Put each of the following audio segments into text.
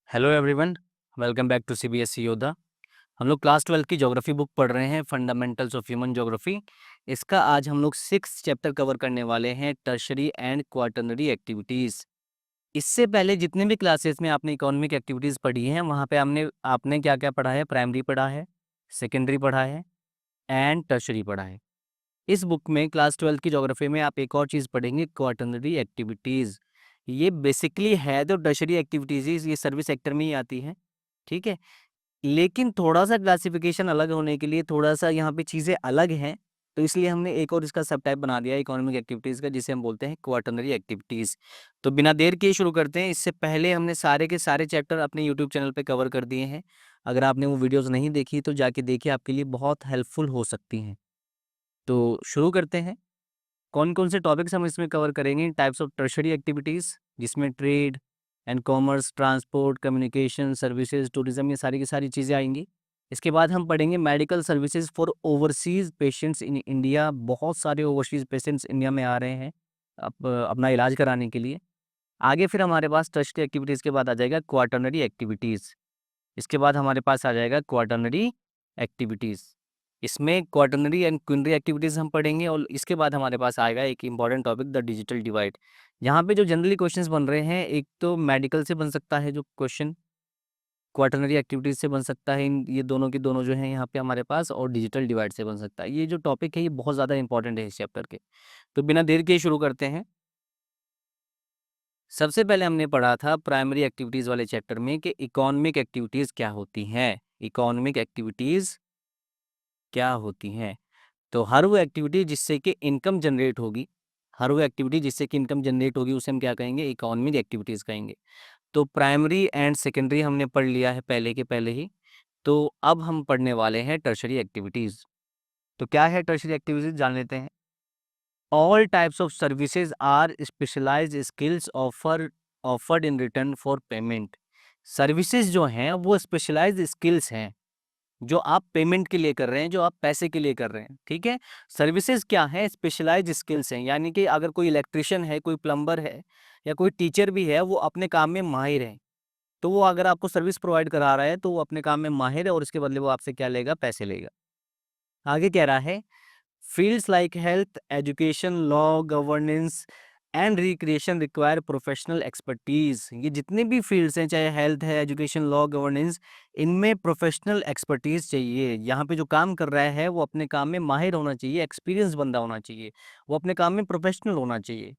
Hello everyone, welcome back to CBSE Yoddha. हम लोग class 12 की ज्योग्राफी बुक पढ़ रहे हैं, फंडामेंटल्स ऑफ ह्यूमन ज्योग्राफी। इसका आज हम लोग 6 चैप्टर कवर करने वाले हैं, टर्शरी एंड क्वाटरनरी एक्टिविटीज़। इससे पहले जितने भी क्लासेस में आपने इकोनॉमिक एक्टिविटीज़ पढ़ी हैं, वहाँ पे हमने आपने क्या क्या पढ़ा है? प्राइमरी पढ़ा है, सेकेंडरी पढ़ा है एंड टर्शरी पढ़ा है। इस बुक में क्लास 12 की ज्योग्राफी में आप एक और चीज़ पढ़ेंगे, क्वाटरनरी एक्टिविटीज़। ये बेसिकली है तो टर्शरी एक्टिविटीज़, ये सर्विस सेक्टर में ही आती है, ठीक है। लेकिन थोड़ा-सा क्लासिफ़िकेशन अलग होने के लिए थोड़ा-सा यहाँ पे चीज़ें अलग हैं, तो इसलिए हमने एक और इसका सब टाइप बना दिया है इकोनॉमिक एक्टिविटीज़ का, जिसे हम बोलते हैं क्वाटरनरी एक्टिविटीज़। तो बिना देर किए शुरू करते हैं। इससे पहले हमने सारे के सारे चैप्टर अपने यूट्यूब चैनल पे कवर कर दिए हैं। अगर आपने वो वीडियोज़ नहीं देखी तो जाके देखिए, आपके लिए बहुत हेल्पफुल हो सकती हैं। तो शुरू करते हैं। कौन-कौन से टॉपिक्स हम इसमें कवर करेंगे? टाइप्स ऑफ टर्शरी एक्टिविटीज़, जिसमें trade and commerce, transport, communication, services, tourism, ये सारी की सारी चीज़ें आएँगी। इसके बाद हम पढ़ेंगे medical services for overseas patients in India. बहुत सारे ओवरसीज़ पेशेंट्स इंडिया में आ रहे हैं अपना इलाज कराने के लिए। आगे फिर हमारे पास टर्शरी एक्टिविटीज़ के बाद आ जाएगा क्वाटरनरी एक्टिविटीज़। इसके बाद हमारे पास आ जाएगा क्वाटरनरी एक्टिविटीज़। इसमें क्वाटरनरी एंड क्विनरी एक्टिविटीज़ हम पढ़ेंगे और इसके बाद हमारे पास आएगा एक important topic, the digital divide. यहाँ पे जो जनरली क्वेश्चंस बन रहे हैं, एक तो मेडिकल से बन सकता है जो क्वेश्चन, क्वाटरनरी एक्टिविटीज़ से बन सकता है, इन ये दोनों के दोनों जो हैं यहाँ पे हमारे पास, और डिजिटल डिवाइड से बन सकता है। ये जो टॉपिक है ये बहुत ज़्यादा इंपॉर्टेंट है इस चैप्टर के। तो बिना देर के शुरू करते हैं। सबसे पहले हमने पढ़ा था प्राइमरी एक्टिविटीज़ वाले चैप्टर में कि इकोनॉमिक एक्टिविटीज़ क्या होती हैं। इकोनॉमिक एक्टिविटीज़ क्या होती हैं? तो हर वो एक्टिविटी जिससे कि इनकम जनरेट होगी, हर वो एक्टिविटी जिससे कि इनकम जनरेट होगी, उसे हम क्या कहेंगे? इकोनॉमिक एक्टिविटीज़ कहेंगे। तो प्राइमरी एंड सेकेंडरी हमने पढ़ लिया है पहले के पहले ही। तो अब हम पढ़ने वाले हैं टर्शरी एक्टिविटीज़। तो क्या है टर्शरी एक्टिविटीज़, जान लेते हैं। All types of services are specialised skills offered in return for payment. Services जो हैं वो स्पेशलाइज्ड स्किल्स हैं, जो आप पेमेंट के लिए कर रहे हैं, जो आप पैसे के लिए कर रहे हैं, ठीक है। सर्विसेज क्या है? स्पेशलाइज्ड स्किल्स हैं, यानी कि अगर कोई इलेक्ट्रिशियन है, कोई प्लम्बर है या कोई टीचर भी है, वो अपने काम में माहिर है, तो वो अगर आपको सर्विस प्रोवाइड करा रहा है तो वो अपने काम में माहिर है और इसके बदले वो आपसे क्या लेगा? पैसे लेगा। आगे कह रहा है, fields like health, education, law, governance and recreation require professional expertise. ये जितने भी फील्ड्स हैं, चाहे हेल्थ है, एजुकेशन, लॉ, गवर्नेंस, इनमें प्रोफेशनल एक्सपर्टीज चाहिए। यहाँ पे जो काम कर रहा है वो अपने काम में माहिर होना चाहिए, एक्सपीरियंस बंदा होना चाहिए, वो अपने काम में प्रोफेशनल होना चाहिए।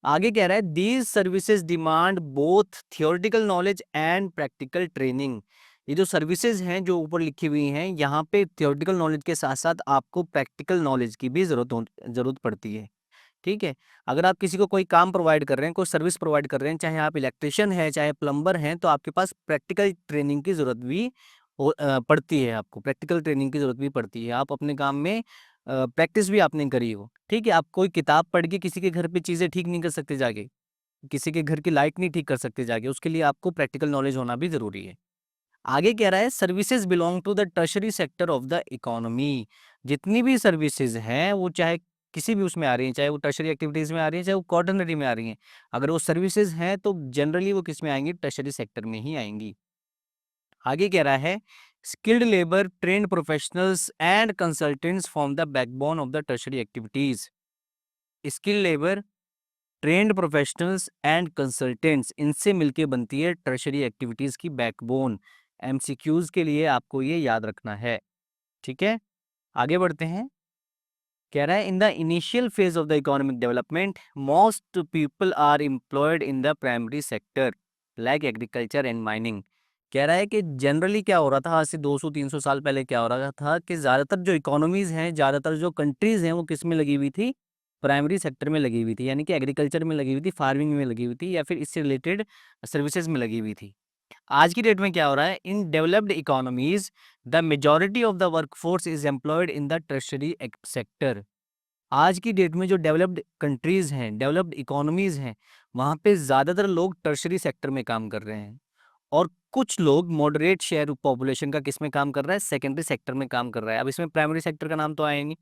आगे कह रहा है, these services demand both theoretical knowledge and practical training. ये जो सर्विसेज हैं जो ऊपर लिखी हुई हैं, यहाँ पे थियोरेटिकल नॉलेज के साथ साथ आपको प्रैक्टिकल नॉलेज की भी जरूरत पड़ती है, ठीक है। अगर आप किसी को कोई काम प्रोवाइड कर रहे हैं, कोई सर्विस प्रोवाइड कर रहे हैं, चाहे आप इलेक्ट्रिशियन हैं, चाहे प्लम्बर हैं, तो आपके पास प्रैक्टिकल ट्रेनिंग की ज़रूरत भी पड़ती है। आपको प्रैक्टिकल ट्रेनिंग की ज़रूरत भी पड़ती है। आप अपने काम में प्रैक्टिस भी आपने करी हो, ठीक है। आप कोई किताब पढ़ के किसी के घर पे चीज़ें ठीक नहीं कर सकते जाके, किसी के घर की लाइट नहीं ठीक कर सकते जाके, उसके लिए आपको प्रैक्टिकल नॉलेज होना भी ज़रूरी है। आगे कह रहा है, services belong to the tertiary sector of the economy. जितनी भी सर्विसेज हैं वो चाहे किसी भी उसमें आ रही हैं, चाहे वो टर्शरी एक्टिविटीज में आ रही हैं, चाहे वो क्वाटरनरी में आ रही हैं, अगर वो सर्विसेज हैं तो जनरली वो किस में आएंगी? टर्शरी सेक्टर में ही आएंगी। आगे कह रहा है, skilled labour, trained professionals and consultants form the backbone of the tertiary activities. Skilled labour, trained professionals and consultants, इनसे मिलके बनती है टर्शरी एक्टिविटीज की बैकबोन। एमसीक्यूज के लिए आपको ये याद रखना है, ठीक है। आगे बढ़ते हैं। कह रहा है, in the initial phase of the economic development most people are employed in the primary sector like agriculture and mining. कह रहा है कि जनरली क्या हो रहा था, आज से 200-300 साल पहले क्या हो रहा था कि ज़्यादातर जो इकोनॉमीज़ हैं, ज़्यादातर जो कंट्रीज़ हैं, वो किस में लगी हुई थी? प्राइमरी सेक्टर में लगी हुई थी, यानी कि एग्रीकल्चर में लगी हुई थी, फार्मिंग में लगी हुई थी, या फिर इससे रिलेटेड सर्विसेज में लगी हुई थी। आज की डेट में क्या हो रहा है? In developed economies the majority of the workforce is employed in the tertiary sector. आज की डेट में जो डेवलप्ड कंट्रीज हैं, डेवलप्ड इकोनॉमीज हैं, वहाँ पे ज़्यादातर लोग टर्शरी सेक्टर में काम कर रहे हैं, और कुछ लोग मॉडरेट शेयर पॉपुलेशन का किस में काम कर रहा है? सेकेंडरी सेक्टर में काम कर रहा है। अब इसमें प्राइमरी सेक्टर का नाम तो आया नहीं।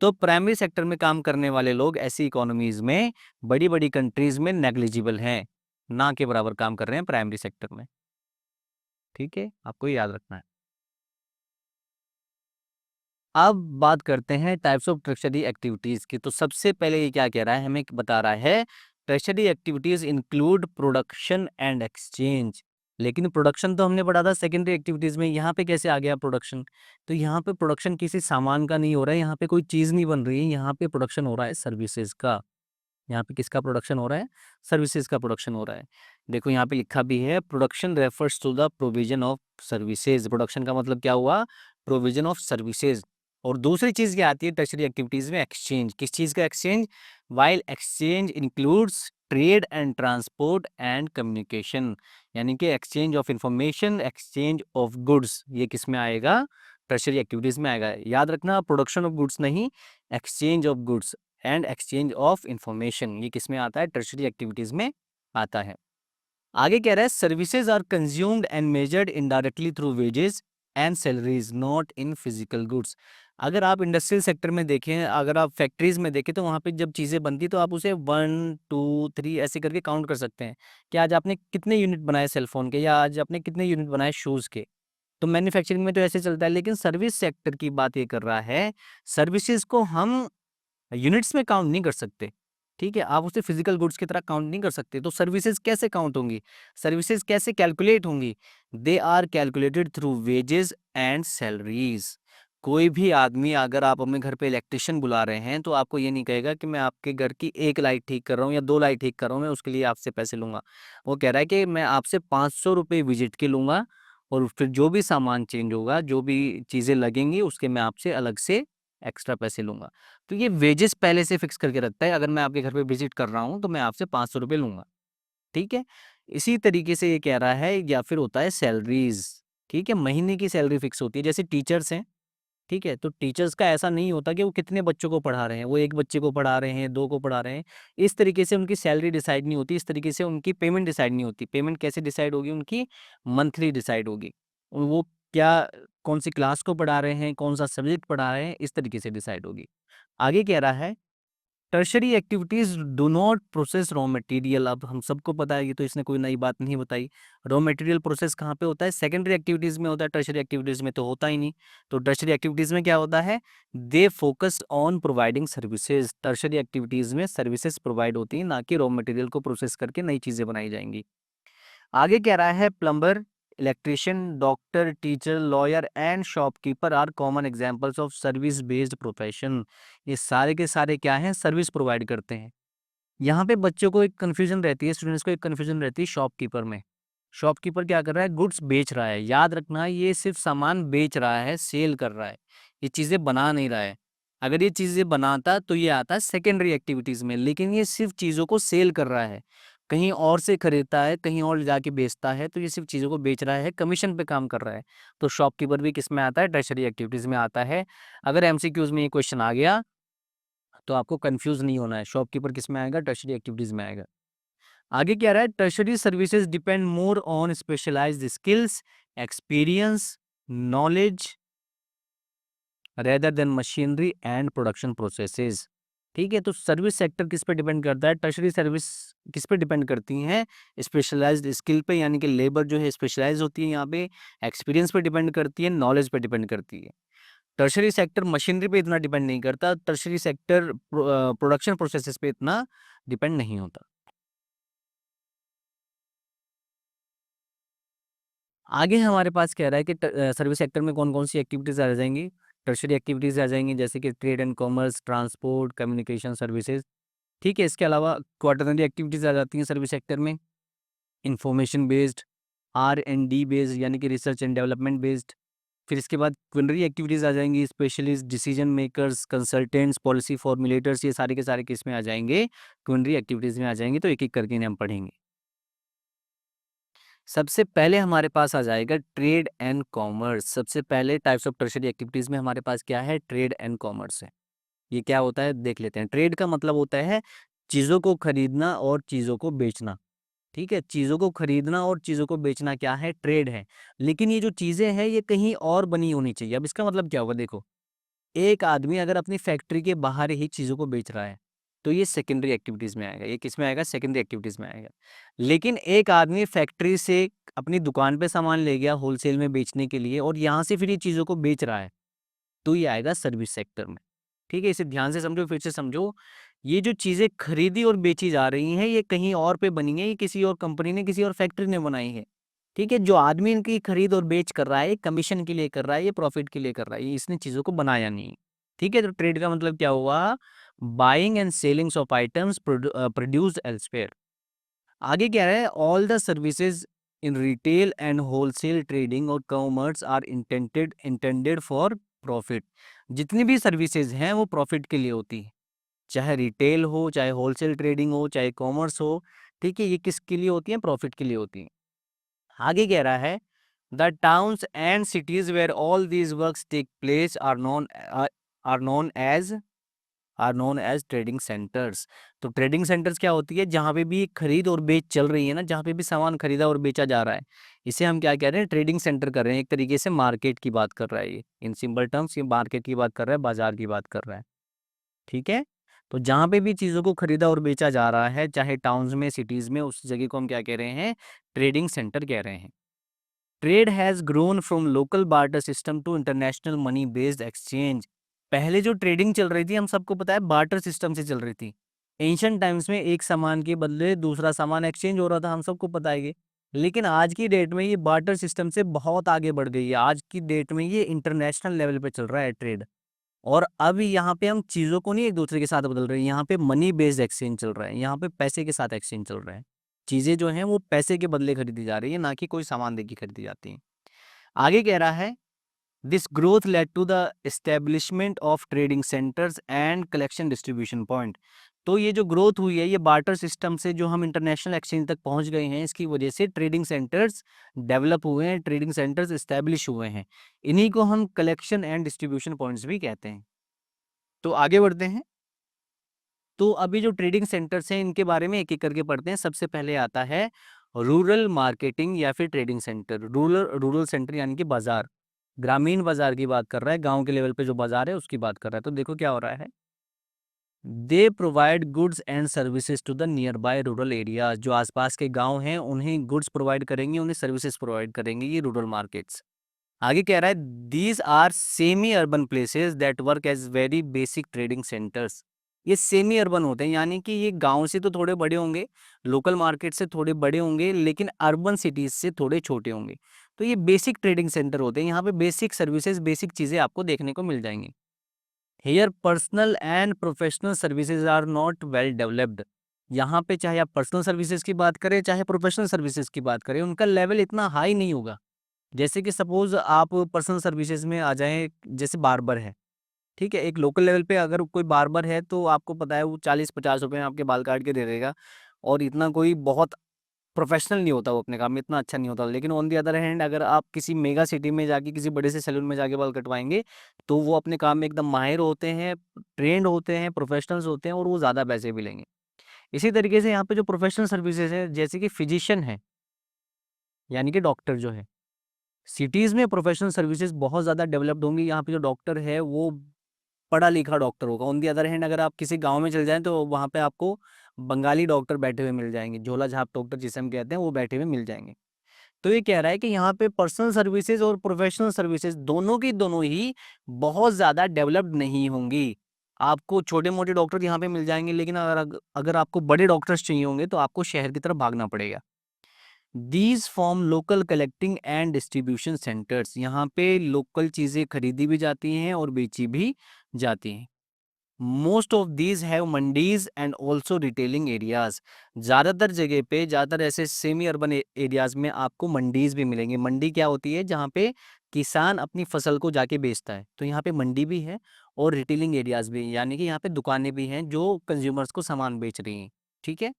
तो प्राइमरी सेक्टर में काम करने वाले लोग ऐसी इकोनॉमीज में, बड़ी बड़ी कंट्रीज में नेग्लिजिबल हैं, ना के बराबर काम कर रहे हैं प्राइमरी सेक्टर में। ठीक है, आपको ये याद रखना है। अब बात करते हैं टाइप्स ऑफ टर्शरी एक्टिविटीज की। तो सबसे पहले ये क्या कह रहा है, हमें बता रहा है tertiary activities include production and exchange. लेकिन प्रोडक्शन तो हमने पढ़ा था सेकेंडरी एक्टिविटीज में, यहाँ पे कैसे आ गया प्रोडक्शन? तो यहाँ पे प्रोडक्शन किसी सामान का नहीं हो रहा है, यहाँ पे कोई चीज नहीं बन रही है, यहाँ पे प्रोडक्शन हो रहा है सर्विसेज का। यहाँ पे किसका प्रोडक्शन हो रहा है? सर्विसेज का प्रोडक्शन हो रहा है। देखो यहाँ पे लिखा भी है production refers to the provision of services. Production का मतलब क्या हुआ? Provision of services. और दूसरी चीज क्या आती है टर्शरी एक्टिविटीज में? एक्सचेंज। किस चीज का exchange? While exchange includes trade and transport and communication, यानी कि exchange of information, exchange of goods, ये किस में आएगा? टर्शरी एक्टिविटीज में आएगा। याद रखना प्रोडक्शन ऑफ गुड्स नहीं, exchange of goods and exchange of information, ये किस में आता है? टर्शरी एक्टिविटीज में आता है। आगे कह रहा है services are consumed and measured indirectly through wages and salaries not in physical goods. अगर आप इंडस्ट्रियल सेक्टर में देखें, अगर आप फैक्ट्रीज में देखें, तो वहाँ पे जब चीज़ें बनती तो आप उसे 1 2 3 ऐसे करके काउंट कर सकते हैं कि आज आपने कितने यूनिट बनाए सेलफोन के, या आज आपने कितने यूनिट बनाए शूज़ के। तो मैन्युफैक्चरिंग में तो ऐसे चलता है, लेकिन सर्विस सेक्टर की बात ये कर रहा है, सर्विसेज को हम यूनिट्स में काउंट नहीं कर सकते। ठीक है, आप उसे फिजिकल गुड्स की तरह काउंट नहीं कर सकते। तो सर्विसेज कैसे काउंट होंगी? सर्विसेज कैसे कैलकुलेट होंगी? They are calculated through wages and salaries. कोई भी आदमी, अगर आप अपने घर पे इलेक्ट्रिशियन बुला रहे हैं, तो आपको ये नहीं कहेगा कि मैं आपके घर की 1 लाइट ठीक कर रहा हूँ या 2 लाइट ठीक कर रहा हूँ, मैं उसके लिए आपसे पैसे लूंगा। वो कह रहा है कि मैं आपसे 500 रुपये विजिट के लूंगा, और फिर जो भी सामान चेंज होगा, जो भी चीज़ें लगेंगी, उसके मैं आपसे अलग से एक्स्ट्रा पैसे लूंगा। तो ये वेजेस पहले से फिक्स करके रखता है, अगर मैं आपके घर पे विजिट कर रहा हूँ तो मैं आपसे 500 रुपये लूंगा। ठीक है, इसी तरीके से ये कह रहा है, या फिर होता है सैलरीज। ठीक है, महीने की सैलरी फिक्स होती है। जैसे टीचर्स हैं, ठीक है, तो टीचर्स का ऐसा नहीं होता कि वो कितने बच्चों को पढ़ा रहे हैं, वो 1 बच्चे को पढ़ा रहे हैं, 2 को पढ़ा रहे हैं। इस तरीके से उनकी सैलरी डिसाइड नहीं होती, इस तरीके से उनकी पेमेंट डिसाइड नहीं होती। पेमेंट कैसे डिसाइड होगी उनकी? मंथली डिसाइड होगी। वो क्या, कौन सी क्लास को पढ़ा रहे हैं, कौन सा सब्जेक्ट पढ़ा रहे हैं, इस तरीके से डिसाइड होगी। आगे कह रहा है tertiary activities do not process raw material. अब हम सबको पता है, ये तो इसने कोई नई बात नहीं बताई। रॉ मटेरियल प्रोसेस कहाँ पे होता है? सेकेंडरी एक्टिविटीज में होता है, टर्शरी एक्टिविटीज में तो होता ही नहीं। तो टर्शरी एक्टिविटीज में क्या होता है? They focus on providing services. Tertiary activities में सर्विसेज प्रोवाइड होती हैं, ना कि रॉ मटेरियल को प्रोसेस करके नई चीजें बनाई जाएंगी। आगे कह रहा है plumber, electrician, doctor, teacher, lawyer and shopkeeper are common examples of service based profession. ये सारे के सारे क्या हैं? सर्विस प्रोवाइड करते हैं। यहाँ पे बच्चों को एक कन्फ्यूजन रहती है, स्टूडेंट्स को एक कन्फ्यूजन रहती है शॉपकीपर में। शॉपकीपर क्या कर रहा है? गुड्स बेच रहा है। याद रखना, ये सिर्फ सामान बेच रहा है, सेल कर रहा है, ये चीज़ें बना नहीं रहा है। अगर ये चीज़ें बनाता तो ये आता है सेकेंडरी एक्टिविटीज़ में, लेकिन ये सिर्फ चीज़ों को सेल कर रहा है, कहीं और से खरीदता है, कहीं और जाके बेचता है, तो ये सिर्फ चीज़ों को बेच रहा है, कमीशन पे काम कर रहा है। तो शॉपकीपर भी किस में आता है? टर्शरी एक्टिविटीज़ में आता है। अगर एमसीक्यूज़ में ये क्वेश्चन आ गया तो आपको कंफ्यूज नहीं होना है, शॉपकीपर किस में आएगा? टर्शरी एक्टिविटीज़ में आएगा। आगे क्या रहा है? Tertiary services depend more on specialised skills, experience, knowledge rather than machinery and production processes. ठीक है, तो सर्विस सेक्टर किस पे डिपेंड करता है? टर्शरी सर्विस किस पे डिपेंड करती हैं? स्पेशलाइज्ड स्किल पे, यानी कि लेबर जो है स्पेशलाइज होती है यहाँ पे। एक्सपीरियंस पे डिपेंड करती है, नॉलेज पे डिपेंड करती है। टर्शरी सेक्टर मशीनरी पे इतना डिपेंड नहीं करता, टर्शरी सेक्टर प्रोडक्शन प्रोसेसेस पे इतना डिपेंड नहीं होता। आगे हमारे पास कह रहा है कि सर्विस सेक्टर में कौन-कौन सी एक्टिविटीज़ आ जाएँगी? टर्शरी एक्टिविटीज़ आ जाएँगी, जैसे कि trade and commerce, transport, communication services. ठीक है, इसके अलावा क्वाटरनरी एक्टिविटीज़ आ जाती हैं सर्विस सेक्टर में, इन्फॉर्मेशन बेस्ड, R&D बेस्ड, यानी कि रिसर्च एंड डेवलपमेंट बेस्ड। फिर इसके बाद क्विनरी एक्टिविटीज़ आ जाएँगी, specialist, decision makers, consultants, policy formulators, ये सारे के सारे किस में आ जाएँगे? क्विनरी एक्टिविटीज़ में आ जाएँगे। तो एक-एक करके इन्हें हम पढ़ेंगे। सबसे पहले हमारे पास आ जाएगा ट्रेड एंड कॉमर्स। सबसे पहले टाइप्स ऑफ टर्शरी एक्टिविटीज़ में हमारे पास क्या है? ट्रेड एंड कॉमर्स है। ये क्या होता है देख लेते हैं। ट्रेड का मतलब होता है चीज़ों को खरीदना और चीज़ों को बेचना। ठीक है, चीज़ों को खरीदना और चीज़ों को बेचना क्या है? ट्रेड है। लेकिन ये जो चीज़ें हैं ये कहीं और बनी होनी चाहिए। अब इसका मतलब क्या होगा? देखो, एक आदमी अगर अपनी फैक्ट्री के बाहर ही चीज़ों को बेच रहा है, तो ये सेकेंडरी एक्टिविटीज़ में आएगा। ये किस में आएगा? सेकेंडरी एक्टिविटीज़ में आएगा। लेकिन एक आदमी फैक्ट्री से अपनी दुकान पे सामान ले गया होलसेल में बेचने के लिए और यहाँ से फिर ये चीज़ों को बेच रहा है, तो ये आएगा सर्विस सेक्टर में। ठीक है, इसे ध्यान से समझो, फिर से समझो। ये जो चीज़ें खरीदी और बेची जा रही हैं, ये कहीं और पे बनी है, ये किसी और कंपनी ने, किसी और फैक्ट्री ने बनाई है। ठीक है, जो आदमी इनकी खरीद और बेच कर रहा है, ये कमीशन के लिए कर रहा है, ये प्रॉफिट के लिए कर रहा है, ये इसने चीज़ों को बनाया नहीं। ठीक है, तो ट्रेड का मतलब क्या हुआ? Buying and sellings of items produced elsewhere. आगे क्या है? All the services in retail and wholesale trading और commerce are intended for profit. जितनी भी सर्विसेज हैं वो प्रॉफिट के लिए होती है, चाहे रिटेल हो, चाहे होलसेल ट्रेडिंग हो, चाहे कॉमर्स हो। ठीक है, ये किसके लिए होती हैं? प्रॉफिट के लिए होती हैं। आगे कह रहा है the towns and cities where all these works take place are known as trading centres. तो ट्रेडिंग सेंटर्स क्या होती है? जहाँ पे भी खरीद और बेच चल रही है ना, जहाँ पे भी सामान खरीदा और बेचा जा रहा है, इसे हम क्या कह रहे हैं? ट्रेडिंग सेंटर कर रहे हैं। एक तरीके से मार्केट की बात कर रहा है ये, इन सिंपल टर्म्स ये मार्केट की बात कर रहा है, बाजार की बात कर रहा है। ठीक है, तो जहाँ पे भी चीज़ों को खरीदा और बेचा जा रहा है, चाहे टाउन्स में, सिटीज़ में, उस जगह को हम क्या कह रहे हैं? ट्रेडिंग सेंटर कह रहे हैं। Trade has grown from local barter system to international money based exchange. पहले जो ट्रेडिंग चल रही थी, हम सबको पता है, बार्टर सिस्टम से चल रही थी। एंशियंट टाइम्स में एक सामान के बदले दूसरा सामान एक्सचेंज हो रहा था, हम सबको पता है ये। लेकिन आज की डेट में ये बार्टर सिस्टम से बहुत आगे बढ़ गई है। आज की डेट में ये इंटरनेशनल लेवल पे चल रहा है ट्रेड। और अब यहाँ पे हम चीज़ों को नहीं एक दूसरे के साथ बदल रहे हैं, यहाँ पे मनी बेस्ड एक्सचेंज चल रहा है, यहाँ पे पैसे के साथ एक्सचेंज चल रहा है। चीज़ें जो हैं वो पैसे के बदले खरीदी जा रही है, ना कि कोई सामान दे के खरीदी जाती हैं। आगे कह रहा है this growth led to the establishment of trading centres and collection distribution point. तो ये जो ग्रोथ हुई है, ये बार्टर सिस्टम से जो हम इंटरनेशनल एक्सचेंज तक पहुंच गए हैं, इसकी वजह से ट्रेडिंग सेंटर्स डेवलप हुए हैं, ट्रेडिंग सेंटर्स एस्टेब्लिश हुए हैं। इन्हीं को हम कलेक्शन एंड डिस्ट्रीब्यूशन पॉइंट्स भी कहते हैं। तो आगे बढ़ते हैं। तो अभी जो ट्रेडिंग सेंटर्स हैं, इनके बारे में एक एक करके पढ़ते हैं। सबसे पहले आता है रूरल मार्केटिंग या फिर trading centre. Rural rural centre यानी कि बाजार, ग्रामीण बाजार की बात कर रहा है, गांव के लेवल पे जो बाजार है उसकी बात कर रहा है। तो देखो क्या हो रहा है, they provide goods and services to the nearby rural area. जो आसपास के गांव हैं उन्हें गुड्स प्रोवाइड करेंगे, उन्हें सर्विसेज प्रोवाइड करेंगे, ये रूरल मार्केट्स। आगे कह रहा है these are semi urban places that work as very basic trading centres. ये सेमी अर्बन होते हैं, यानी कि ये गांव से तो थोड़े बड़े होंगे, लोकल मार्केट से थोड़े बड़े होंगे, लेकिन अर्बन सिटीज से थोड़े छोटे होंगे। तो ये बेसिक ट्रेडिंग सेंटर होते हैं, यहाँ पे बेसिक सर्विसेज, बेसिक चीज़ें आपको देखने को मिल जाएंगी। Here personal and professional services are not well developed. यहाँ पे चाहे आप पर्सनल सर्विसेज की बात करें, चाहे प्रोफेशनल सर्विसेज की बात करें, उनका लेवल इतना हाई नहीं होगा। जैसे कि सपोज आप पर्सनल सर्विसेज में आ जाएँ, जैसे बार्बर है, ठीक है? एक लोकल लेवल पे अगर कोई बार्बर है, तो आपको पता है वो 40-50 रुपए में आपके बाल काट के दे देगा, और इतना कोई बहुत प्रोफेशनल नहीं होता वो अपने काम में, इतना अच्छा नहीं होता। लेकिन ऑन द अदर हैंड अगर आप किसी मेगा सिटी में जाके किसी बड़े से सैलून में जाके बाल कटवाएँगे, तो वो अपने काम में एकदम माहिर होते हैं, ट्रेंड होते हैं, प्रोफेशनल्स होते हैं, और वो ज़्यादा पैसे भी लेंगे। इसी तरीके से यहाँ पे जो प्रोफेशनल सर्विसेज हैं, जैसे कि फिजिशियन है, यानी कि डॉक्टर जो है, सिटीज़ में प्रोफेशनल सर्विसेज बहुत ज़्यादा डेवलप्ड होंगी। यहाँ पे जो डॉक्टर है वो पढ़ा-लिखा डॉक्टर होगा। ऑन द अदर हैंड अगर आप किसी गाँव में चले जाएँ, तो वहाँ पे आपको बंगाली डॉक्टर बैठे हुए मिल जाएँगे। झोला-छाप डॉक्टर जिसे हम कहते हैं, वो बैठे हुए मिल जाएँगे। तो ये कह रहा है कि यहाँ पे पर्सनल सर्विसेज और प्रोफेशनल सर्विसेज दोनों की दोनों ही बहुत ज़्यादा डेवलप्ड नहीं होंगी। आपको छोटे-मोटे डॉक्टर यहाँ पे मिल जाएँगे, लेकिन अगर आपको बड़े डॉक्टर्स चाहिए होंगे, तो आपको शहर की तरफ भागना पड़ेगा। These form local collecting and distribution centres. यहाँ पे लोकल चीज़ें खरीदी भी जाती हैं और बेची भी जाती हैं। Most of these have mandis and also retailing areas. ज़्यादातर जगह पे, ज़्यादातर ऐसे सेमी अर्बन एरियाज में आपको मंडीज भी मिलेंगे। मंडी क्या होती है? जहाँ पे किसान अपनी फसल को जाके बेचता है। तो यहाँ पे मंडी भी है और रिटेलिंग एरियाज भी, यानी कि यहाँ पे दुकानें भी हैं जो कंज्यूमर्स को सामान बेच रही हैं। ठीक है,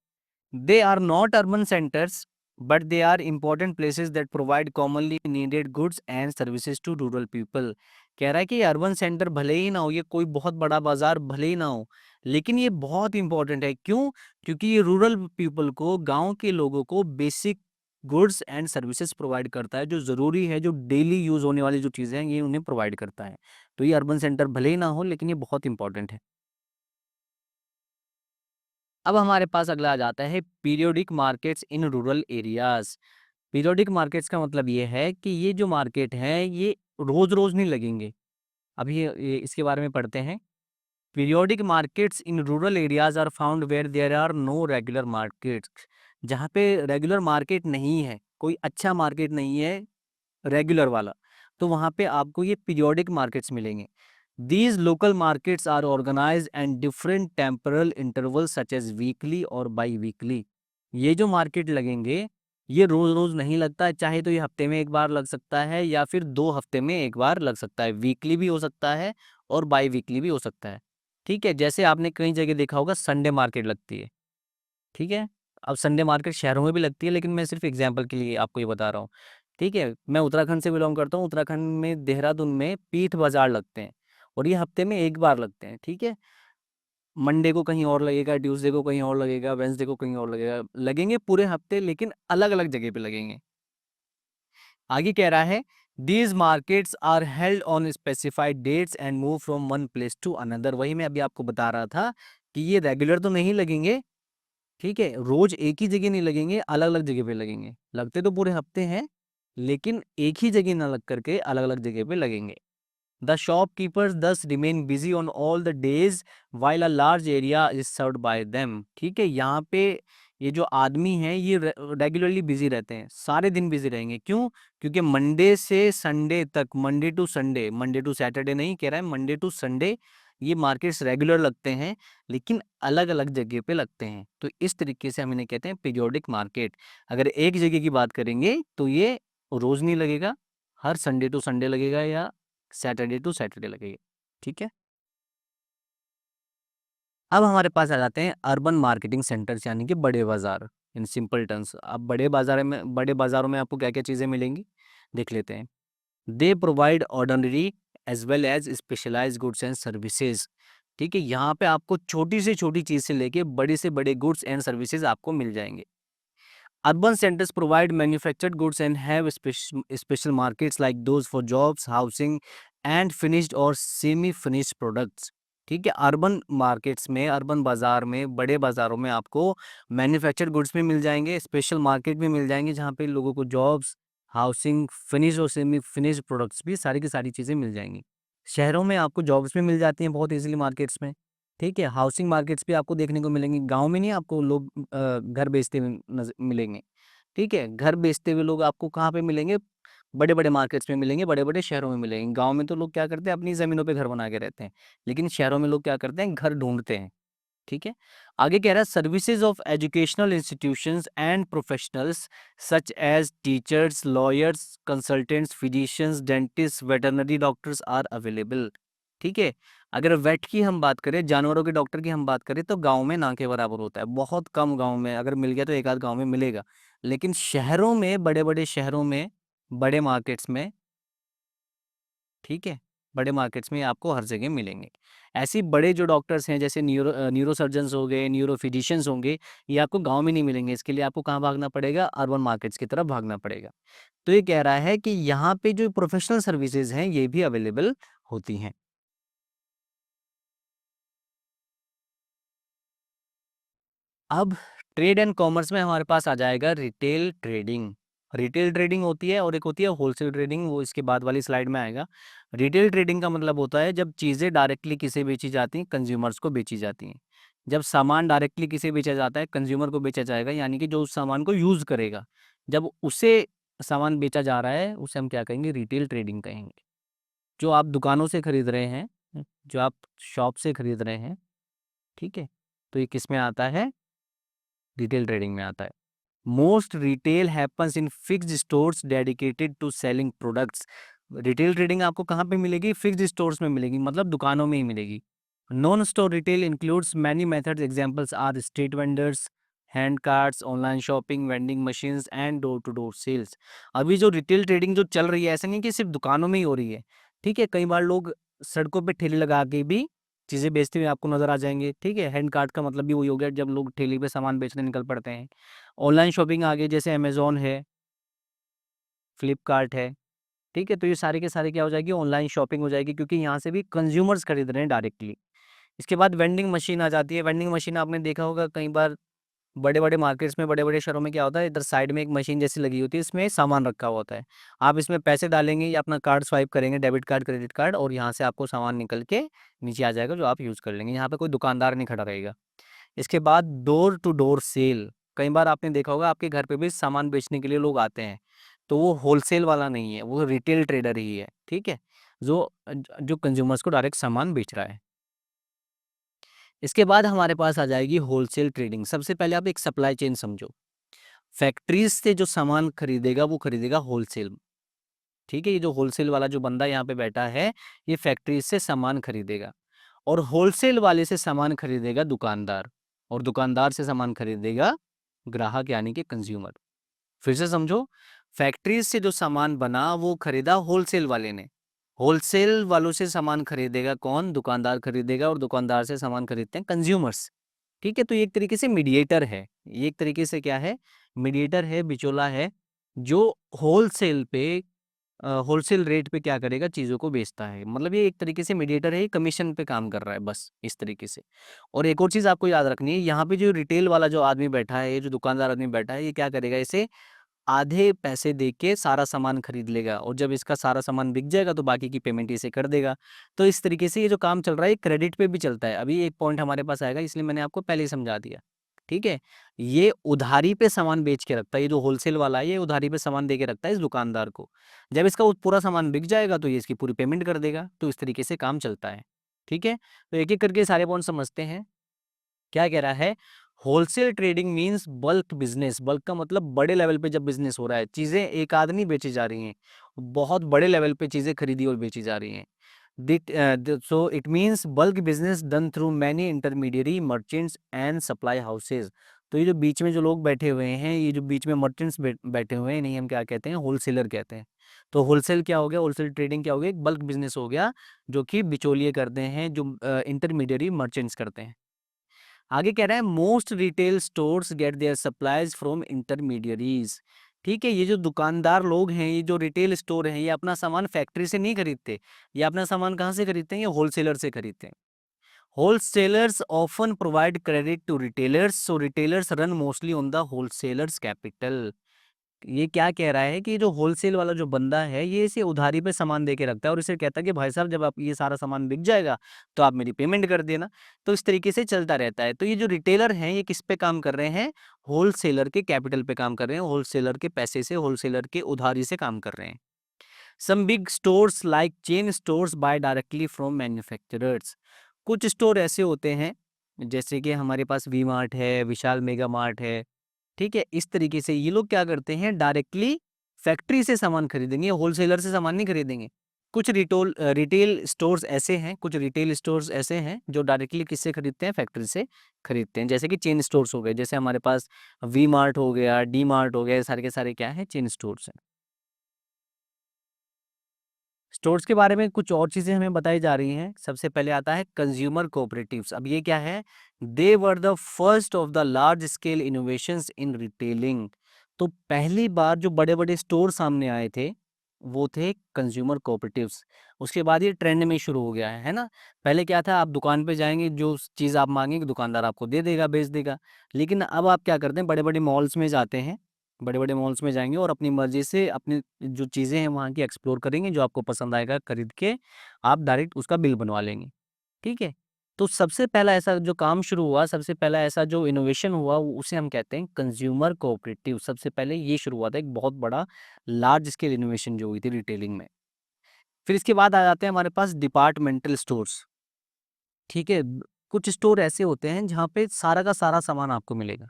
they are not urban centers, but they are important places that provide commonly needed goods and services to rural people। कह रहा है कि अर्बन सेंटर भले ही ना हो, ये कोई बहुत बड़ा बाजार भले ही ना हो, लेकिन ये बहुत इंपॉर्टेंट है। क्यों? क्योंकि ये रूरल पीपल को, गांव के लोगों को basic goods and services provide करता है, जो ज़रूरी है, जो डेली यूज़ होने वाली जो चीज़ें हैं, ये उन्हें प्रोवाइड करता है। तो ये अर्बन सेंटर भले ही ना हो, लेकिन ये बहुत इंपॉर्टेंट है। अब हमारे पास अगला आ जाता है periodic markets in rural areas. Periodic markets का मतलब ये है कि ये जो मार्केट है ये रोज रोज नहीं लगेंगे। अभी ये इसके बारे में पढ़ते हैं। Periodic markets in rural areas are found where there are no regular markets. जहाँ पे रेगुलर मार्केट नहीं है, कोई अच्छा मार्केट नहीं है रेगुलर वाला, तो वहाँ पे आपको ये पीरियोडिक मार्केट्स मिलेंगे। These local markets are organise and different temporal interval such as weekly और बाई वीकली। ये जो मार्केट लगेंगे ये रोज रोज नहीं लगता है, चाहे तो ये हफ्ते में एक बार लग सकता है या फिर 2 हफ्ते में एक बार लग सकता है, वीकली भी हो सकता है और बाई वीकली भी हो सकता है। ठीक है, जैसे आपने कई जगह देखा होगा संडे मार्केट लगती है। ठीक है, अब संडे मार्केट शहरों में भी लगती है, लेकिन मैं सिर्फ एग्जांपल के लिए आपको ये बता रहा हूँ। ठीक है, मैं उत्तराखंड से बिलोंग करता हूँ। उत्तराखंड में देहरादून में पीठ बाजार लगते हैं और ये हफ्ते में एक बार लगते हैं। ठीक है, मंडे को कहीं और लगेगा, ट्यूसडे को कहीं और लगेगा, वेंसडे को कहीं और लगेगा, लगेंगे पूरे हफ्ते लेकिन अलग अलग जगह पे लगेंगे। आगे कह रहा है these markets are held on specified dates and move from one place to another. वही मैं अभी आपको बता रहा था कि ये रेगुलर तो नहीं लगेंगे। ठीक है, रोज एक ही जगह नहीं लगेंगे, अलग अलग जगह पे लगेंगे। लगते तो पूरे हफ्ते हैं लेकिन एक ही जगह ना लग करके अलग अलग जगह पे लगेंगे। The shopkeepers thus remain busy on all the days while a large area is served by them। ठीक है, यहाँ पे ये जो आदमी हैं ये रेगुलरली बिजी रहते हैं, सारे दिन बिजी रहेंगे। क्यों? क्योंकि मंडे से संडे तक, Monday to Sunday, Monday to Saturday नहीं कह रहा है, मंडे टू संडे ये मार्केट्स रेगुलर लगते हैं लेकिन अलग अलग जगह पे लगते हैं। तो इस तरीके से हम इन्हें कहते हैं पीरियोडिक मार्केट। अगर एक जगह की बात करेंगे तो ये रोज नहीं लगेगा, हर संडे टू संडे लगेगा या सैटरडे टू सैटरडे लगेगी। ठीक है, अब हमारे पास आ जाते हैं अर्बन मार्केटिंग सेंटर्स यानी कि बड़े बाजार। इन सिंपल टर्म्स, अब बड़े बाजारों में आपको क्या क्या चीज़ें मिलेंगी देख लेते हैं। They provide ordinary as well as specialise goods and services. ठीक है, यहाँ पे आपको छोटी से छोटी चीज़ से लेके बड़े से बड़े गुड्स एंड सर्विसेज आपको मिल जाएंगे। Urban centers provide manufactured goods and have special markets like those for jobs, housing, and finished or semi-finished products। ठीक है, अर्बन मार्केट्स में, अर्बन बाजार में, बड़े बाजारों में आपको मैन्युफैक्चर्ड गुड्स भी मिल जाएंगे, स्पेशल मार्केट भी मिल जाएंगे जहाँ पे लोगों को जॉब्स, हाउसिंग, फिनिश और सेमी फिनिश प्रोडक्ट्स भी सारी की सारी चीज़ें मिल जाएंगी। शहरों में आपको जॉब्स भी मिल जाती हैं बहुत इजीली मार्केट्स में। ठीक है, हाउसिंग मार्केट्स भी आपको देखने को मिलेंगी। गाँव में नहीं आपको लोग घर बेचते हुए मिलेंगे। ठीक है, घर बेचते हुए लोग आपको कहाँ पे मिलेंगे? बड़े-बड़े मार्केट्स में मिलेंगे, बड़े-बड़े शहरों में मिलेंगे। गाँव में तो लोग क्या करते हैं अपनी ज़मीनों पे घर बना के रहते हैं, लेकिन शहरों में लोग क्या करते हैं घर ढूँढते हैं। ठीक है, आगे कह रहा है services of educational institutions and professionals such as teachers, lawyers, consultants, physicians, dentist, veterinary doctors are available. ठीक है, अगर वेट की हम बात करें, जानवरों के डॉक्टर की हम बात करें तो गांव में ना के बराबर होता है, बहुत कम गांव में, अगर मिल गया तो एक आध गांव में मिलेगा। लेकिन शहरों में, बड़े बड़े शहरों में, बड़े मार्केट्स में, ठीक है, बड़े मार्केट्स में आपको हर जगह मिलेंगे। ऐसे बड़े जो डॉक्टर्स हैं जैसे न्यूरो सर्जन्स हो गए, न्यूरो फिजिशियंस होंगे, ये आपको गांव में नहीं मिलेंगे। इसके लिए आपको कहाँ भागना पड़ेगा? अर्बन मार्केट्स की तरफ भागना पड़ेगा। तो ये कह रहा है कि यहाँ पे जो प्रोफेशनल सर्विसेज हैं ये भी अवेलेबल होती हैं। अब ट्रेड एंड कॉमर्स में हमारे पास आ जाएगा रिटेल ट्रेडिंग। रिटेल ट्रेडिंग होती है और एक होती है होलसेल ट्रेडिंग, वो इसके बाद वाली स्लाइड में आएगा। रिटेल ट्रेडिंग का मतलब होता है जब चीज़ें डायरेक्टली किसे बेची जाती हैं? कंज्यूमर्स को बेची जाती हैं। जब सामान डायरेक्टली किसे बेचा जाता है? कंज्यूमर को बेचा जाएगा, यानी कि जो उस सामान को यूज़ करेगा। जब उसे सामान बेचा जा रहा है उसे हम क्या कहेंगे? रिटेल ट्रेडिंग कहेंगे। जो आप दुकानों से खरीद रहे हैं, जो आप शॉप से खरीद रहे हैं, ठीक है, तो ये किस में आता है? रिटेल ट्रेडिंग में आता है। Most retail happens in fixed stores dedicated to selling products. Retail trading आपको कहाँ पे मिलेगी? फिक्स्ड स्टोर्स में मिलेगी, मतलब दुकानों में ही मिलेगी। Non store retail includes many methods, examples are street vendors, hand carts, online shopping, vending machines and door to door sales. अभी जो रिटेल ट्रेडिंग जो चल रही है, ऐसा नहीं कि सिर्फ दुकानों में ही हो रही है। ठीक है, कई बार लोग सड़कों पे ठेले लगा के भी चीज़ें बेचते हुए आपको नजर आ जाएंगे। ठीक है, हैंड कार्ट का मतलब भी वही हो गया जब लोग ठेले पे सामान बेचने निकल पड़ते हैं। ऑनलाइन शॉपिंग आ गई, जैसे अमेज़न है, फ्लिपकार्ट है, ठीक है? तो ये सारे के सारे क्या हो जाएगी? ऑनलाइन शॉपिंग हो जाएगी, क्योंकि यहाँ से भी कंज्यूमर्स खरीद रहे हैं डायरेक्टली। इसके बाद वेंडिंग मशीन आ जाती है। वेंडिंग मशीन आपने देखा होगा कई बार बड़े बड़े मार्केट्स में, बड़े बड़े शहरों में क्या होता है, इधर साइड में एक मशीन जैसी लगी होती है, इसमें सामान रखा हुआ होता है। आप इसमें पैसे डालेंगे या अपना कार्ड स्वाइप करेंगे, डेबिट कार्ड, क्रेडिट कार्ड, और यहाँ से आपको सामान निकल के नीचे आ जाएगा जो आप यूज़ कर लेंगे। यहाँ पे कोई दुकानदार नहीं खड़ा रहेगा। इसके बाद डोर टू डोर सेल। कई बार आपने देखा होगा आपके घर पे भी सामान बेचने के लिए लोग आते हैं, तो वो होलसेल वाला नहीं है, वो रिटेल ट्रेडर ही है, ठीक है, जो जो कंज्यूमर्स को डायरेक्ट सामान बेच रहा है। इसके बाद हमारे पास आ जाएगी होलसेल ट्रेडिंग। सबसे पहले आप एक सप्लाई चेन समझो। फैक्ट्रीज से जो सामान खरीदेगा वो खरीदेगा होलसेल, ठीक है। ये जो होलसेल वाला जो बंदा यहाँ पे बैठा है, ये फैक्ट्रीज से सामान खरीदेगा, और होलसेल वाले से सामान खरीदेगा दुकानदार, और दुकानदार से सामान खरीदेगा ग्राहक यानी कि कंज्यूमर। फिर से समझो, फैक्ट्रीज से जो सामान बना वो खरीदा होलसेल वाले ने, होलसेल वालों से सामान खरीदेगा कौन, दुकानदार खरीदेगा, और दुकानदार से सामान खरीदते हैं कंज्यूमर्स, ठीक है। तो ये एक तरीके से मीडिएटर है, ये एक तरीके से क्या है, मीडिएटर है, बिचौला है, जो होलसेल पे होलसेल रेट पे क्या करेगा, चीज़ों को बेचता है। मतलब ये एक तरीके से मीडिएटर है, ये कमीशन पे काम कर रहा है, बस इस तरीके से। और एक और चीज़ आपको याद रखनी है, यहाँ पे जो रिटेल वाला जो आदमी बैठा है, ये जो दुकानदार आदमी बैठा है, ये क्या करेगा, इसे आधे पैसे दे के सारा सामान खरीद लेगा, और जब इसका सारा सामान बिक जाएगा तो बाकी की पेमेंट इसे कर देगा। तो इस तरीके से ये जो काम चल रहा है, ये क्रेडिट पे भी चलता है। अभी एक पॉइंट हमारे पास आएगा, इसलिए मैंने आपको पहले ही समझा दिया, ठीक है। ये उधारी पे सामान बेच के रखता है, ये जो होलसेल वाला है, ये उधारी पे सामान दे के रखता है इस दुकानदार को। जब इसका वो पूरा सामान बिक जाएगा तो ये इसकी पूरी पेमेंट कर देगा। तो इस तरीके से काम चलता है, ठीक है। तो एक एक करके सारे पॉइंट समझते हैं। क्या कह रहा है, wholesale trading means bulk business. Bulk का मतलब बड़े लेवल पे जब बिजनेस हो रहा है, चीजें एक आध नहीं बेची जा रही हैं, बहुत बड़े लेवल पे चीजें खरीदी और बेची जा रही हैं। So it means bulk business done through many intermediary merchants and supply houses. तो ये जो बीच में जो लोग बैठे हुए हैं, ये जो बीच में मर्चेंट्स बैठे हुए हैं, इन्हें हम क्या कहते हैं, होलसेलर कहते हैं। तो होलसेल क्या हो गया, होलसेल ट्रेडिंग क्या हो गया, एक बल्क बिजनेस हो गया, जो कि बिचौलिए करते हैं, जो इंटरमीडियरी मर्चेंट्स करते हैं। आगे कह रहा है most retail stores get their supplies from intermediaries. ठीक है, ये जो दुकानदार लोग हैं, ये जो रिटेल स्टोर हैं, ये अपना सामान फैक्ट्री से नहीं खरीदते, ये अपना सामान कहाँ से खरीदते हैं, ये होलसेलर से खरीदते हैं। Wholesalers often provide credit to retailers, so retailers run mostly on the wholesalers capital. ये क्या कह रहा है कि जो होलसेल वाला जो बंदा है, ये इसे उधारी पे सामान दे के रखता है, और इसे कहता है कि भाई साहब जब आप ये सारा सामान बिक जाएगा तो आप मेरी पेमेंट कर देना। तो इस तरीके से चलता रहता है। तो ये जो रिटेलर हैं, ये किस पे काम कर रहे हैं, होलसेलर के कैपिटल पे काम कर रहे हैं, होलसेलर के पैसे से, होलसेलर के उधारी से काम कर रहे हैं। Some big stores like chain stores buy directly from manufacturers. कुछ स्टोर ऐसे होते हैं, जैसे कि हमारे पास वी मार्ट है, विशाल मेगा मार्ट है, ठीक है। इस तरीके से ये लोग क्या करते हैं, डायरेक्टली फैक्ट्री से सामान खरीदेंगे, होलसेलर से सामान नहीं खरीदेंगे। कुछ रिटेल स्टोर्स ऐसे हैं, कुछ रिटेल स्टोर्स ऐसे हैं जो डायरेक्टली किससे खरीदते हैं, फैक्ट्री से खरीदते हैं। जैसे कि चेन स्टोर्स हो गए, जैसे हमारे पास वी मार्ट हो गया, डी मार्ट हो गया, ये सारे के सारे क्या है, चेन स्टोर्स हैं। स्टोर्स के बारे में कुछ और चीज़ें हमें बताई जा रही हैं। सबसे पहले आता है कंज्यूमर कोऑपरेटिव्स। अब ये क्या है, they were the first of the large scale innovations in retailing. तो पहली बार जो बड़े बड़े स्टोर सामने आए थे, वो थे कंज्यूमर कोऑपरेटिव्स। उसके बाद ये ट्रेंड में शुरू हो गया है ना। पहले क्या था, आप दुकान पे जाएंगे, जो चीज़ आप मांगेंगे दुकानदार आपको दे देगा, बेच देगा। लेकिन अब आप क्या करते हैं, बड़े बड़े मॉल्स में जाते हैं, बड़े बड़े मॉल्स में जाएंगे और अपनी मर्जी से अपनी जो चीज़ें हैं वहाँ की एक्सप्लोर करेंगे, जो आपको पसंद आएगा खरीद के आप डायरेक्ट उसका बिल बनवा लेंगे, ठीक है। तो सबसे पहला ऐसा जो काम शुरू हुआ, सबसे पहला ऐसा जो इनोवेशन हुआ, उसे हम कहते हैं कंज्यूमर कोऑपरेटिव। सबसे पहले ये शुरू हुआ था, एक बहुत बड़ा लार्ज स्केल इनोवेशन जो हुई थी रिटेलिंग में। फिर इसके बाद आ जाते हैं हमारे पास डिपार्टमेंटल स्टोर्स, ठीक है। कुछ स्टोर ऐसे होते हैं जहाँ पे सारा का सारा सामान आपको मिलेगा,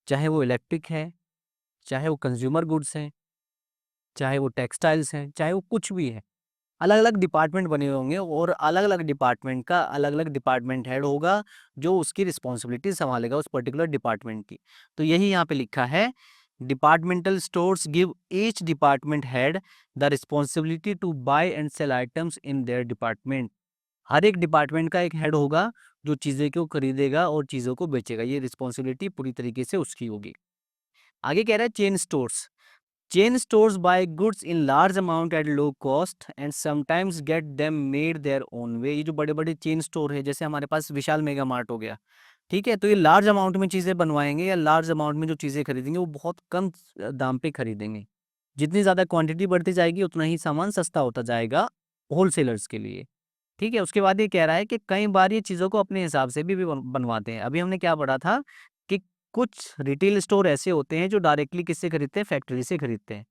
चाहे वो इलेक्ट्रिक है, चाहे वो कंज्यूमर गुड्स हैं, चाहे वो टेक्सटाइल्स हैं, चाहे वो कुछ भी है। अलग-अलग डिपार्टमेंट बने हुए होंगे, और अलग-अलग डिपार्टमेंट का अलग-अलग डिपार्टमेंट हेड होगा, जो उसकी रिस्पॉन्सिबिलिटी संभालेगा उस पर्टिकुलर डिपार्टमेंट की। तो यही यहाँ पे लिखा है, departmental stores give each department head the responsibility to buy and sell items in their department. हर एक डिपार्टमेंट का एक हेड होगा, जो चीज़ें को खरीदेगा और चीज़ों को बेचेगा। ये रिस्पॉन्सिबिलिटी पूरी तरीके से उसकी होगी। आगे कह रहा है chain stores. Chain stores buy goods in large amount at low cost and sometimes get them made their own way। ये जो बड़े-बड़े चेन स्टोर है, जैसे हमारे पास विशाल मेगा मार्ट हो गया, ठीक है, तो ये लार्ज अमाउंट में चीज़ें बनवाएंगे या लार्ज अमाउंट में जो चीज़ें खरीदेंगे वो बहुत कम दाम पे खरीदेंगे। जितनी ज़्यादा क्वांटिटी बढ़ती जाएगी उतना ही सामान सस्ता होता जाएगा होलसेलर्स के लिए। ठीक है, उसके बाद ये कह रहा है कि कई बार ये चीज़ों को अपने हिसाब से भी बनवाते हैं। अभी हमने क्या पढ़ा था कि कुछ रिटेल स्टोर ऐसे होते हैं जो डायरेक्टली किससे खरीदते हैं? फैक्ट्री से खरीदते हैं।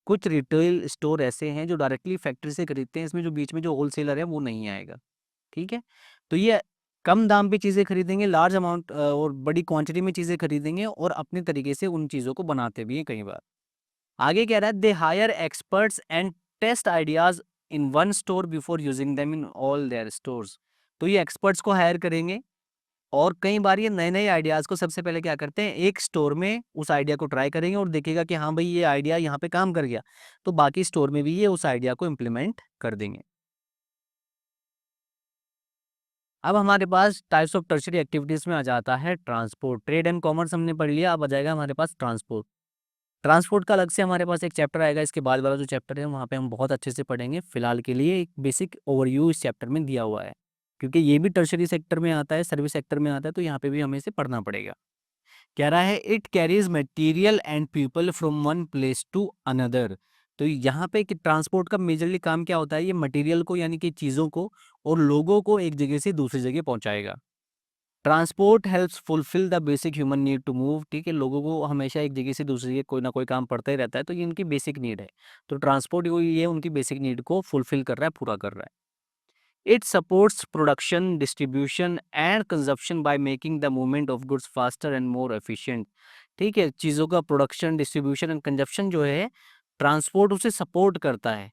कुछ रिटेल स्टोर ऐसे हैं जो डायरेक्टली फैक्ट्री से खरीदते हैं, इसमें जो बीच में जो होलसेलर है वो नहीं आएगा। ठीक है? तो ये कम दाम पे चीज़ें खरीदेंगे, लार्ज अमाउंट और बड़ी क्वांटिटी में चीज़ें खरीदेंगे और अपने तरीके से उन चीज़ों को बनाते भी हैं कई बार। आगे कह रहा है they hire experts and test ideas in one store before using them in all their stores. तो ये एक्सपर्ट्स को हायर करेंगे और कई बार ये नए नए आइडियाज़ को सबसे पहले क्या करते हैं, एक स्टोर में उस आइडिया को ट्राई करेंगे और देखेगा कि हाँ भाई ये आइडिया यहाँ पे काम कर गया, तो बाकी स्टोर में भी ये उस आइडिया को इम्प्लीमेंट कर देंगे। अब हमारे पास टाइप्स ऑफ टर्शरी एक्टिविटीज में आ जाता है ट्रांसपोर्ट। ट्रेड एंड कॉमर्स हमने पढ़ लिया, अब आ जाएगा हमारे पास ट्रांसपोर्ट। ट्रांसपोर्ट का अलग से हमारे पास एक चैप्टर आएगा, इसके बाद वाला जो चैप्टर है वहाँ पे हम बहुत अच्छे से पढ़ेंगे। फिलहाल के लिए एक बेसिक ओवरव्यू इस चैप्टर में दिया हुआ है, क्योंकि ये भी टर्शरी सेक्टर में आता है, सर्विस सेक्टर में आता है, तो यहाँ पे भी हमें इसे पढ़ना पड़ेगा। कह रहा है it carries material and people from one place to another. तो यहाँ पे कि ट्रांसपोर्ट का मेजरली काम क्या होता है, ये मटेरियल को यानी कि चीज़ों को और लोगों को एक जगह से दूसरी जगह पहुँचाएगा। Transport helps fulfil the basic human need to move. ठीक है, लोगों को हमेशा एक जगह से दूसरी जगह कोई ना कोई काम पड़ता ही रहता है, तो ये इनकी बेसिक नीड है। तो ट्रांसपोर्ट ये उनकी बेसिक नीड को फुलफिल कर रहा है, पूरा कर रहा है। It supports production, distribution and consumption by making the movement of goods faster and more efficient। ठीक है, चीज़ों का प्रोडक्शन, डिस्ट्रीब्यूशन एंड कंजप्शन जो है ट्रांसपोर्ट उसे सपोर्ट करता है।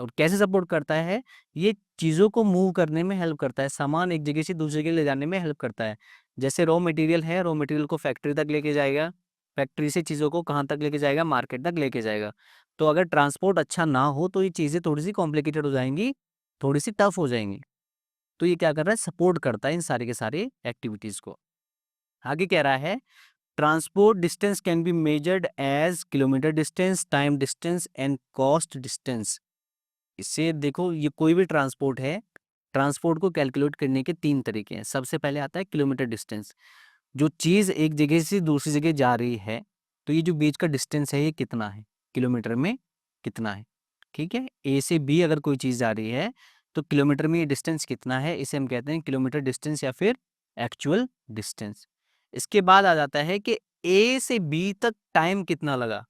और कैसे सपोर्ट करता है? ये चीज़ों को मूव करने में हेल्प करता है, सामान एक जगह से दूसरी जगह ले जाने में हेल्प करता है। जैसे रॉ मटेरियल है, रॉ मटेरियल को फैक्ट्री तक लेके जाएगा, फैक्ट्री से चीज़ों को कहाँ तक लेके जाएगा? मार्केट तक लेके जाएगा। तो अगर ट्रांसपोर्ट अच्छा ना हो तो ये चीज़ें थोड़ी-सी कॉम्प्लिकेटेड हो जाएँगी, थोड़ी-सी टफ हो जाएँगी। तो ये क्या कर रहा है? सपोर्ट करता है इन सारे के सारे एक्टिविटीज़ को। आगे कह रहा है transport distance can be measured as kilometre distance, time distance and cost distance. इससे देखो ये कोई भी ट्रांसपोर्ट है, ट्रांसपोर्ट को कैलकुलेट करने के 3 तरीके हैं। सबसे पहले आता है किलोमीटर डिस्टेंस। जो चीज़ एक जगह से दूसरी जगह जा रही है, तो ये जो बीच का डिस्टेंस है ये कितना है? किलोमीटर में कितना है? ठीक है? ए से बी अगर कोई चीज़ जा रही है, तो किलोमीटर में ये डिस्टेंस कितना है? इसे हम कहते हैं किलोमीटर डिस्टेंस या फिर एक्चुअल डिस्टेंस। इसके बाद आ जाता है कि ए से बी तक टाइम कितना लगा।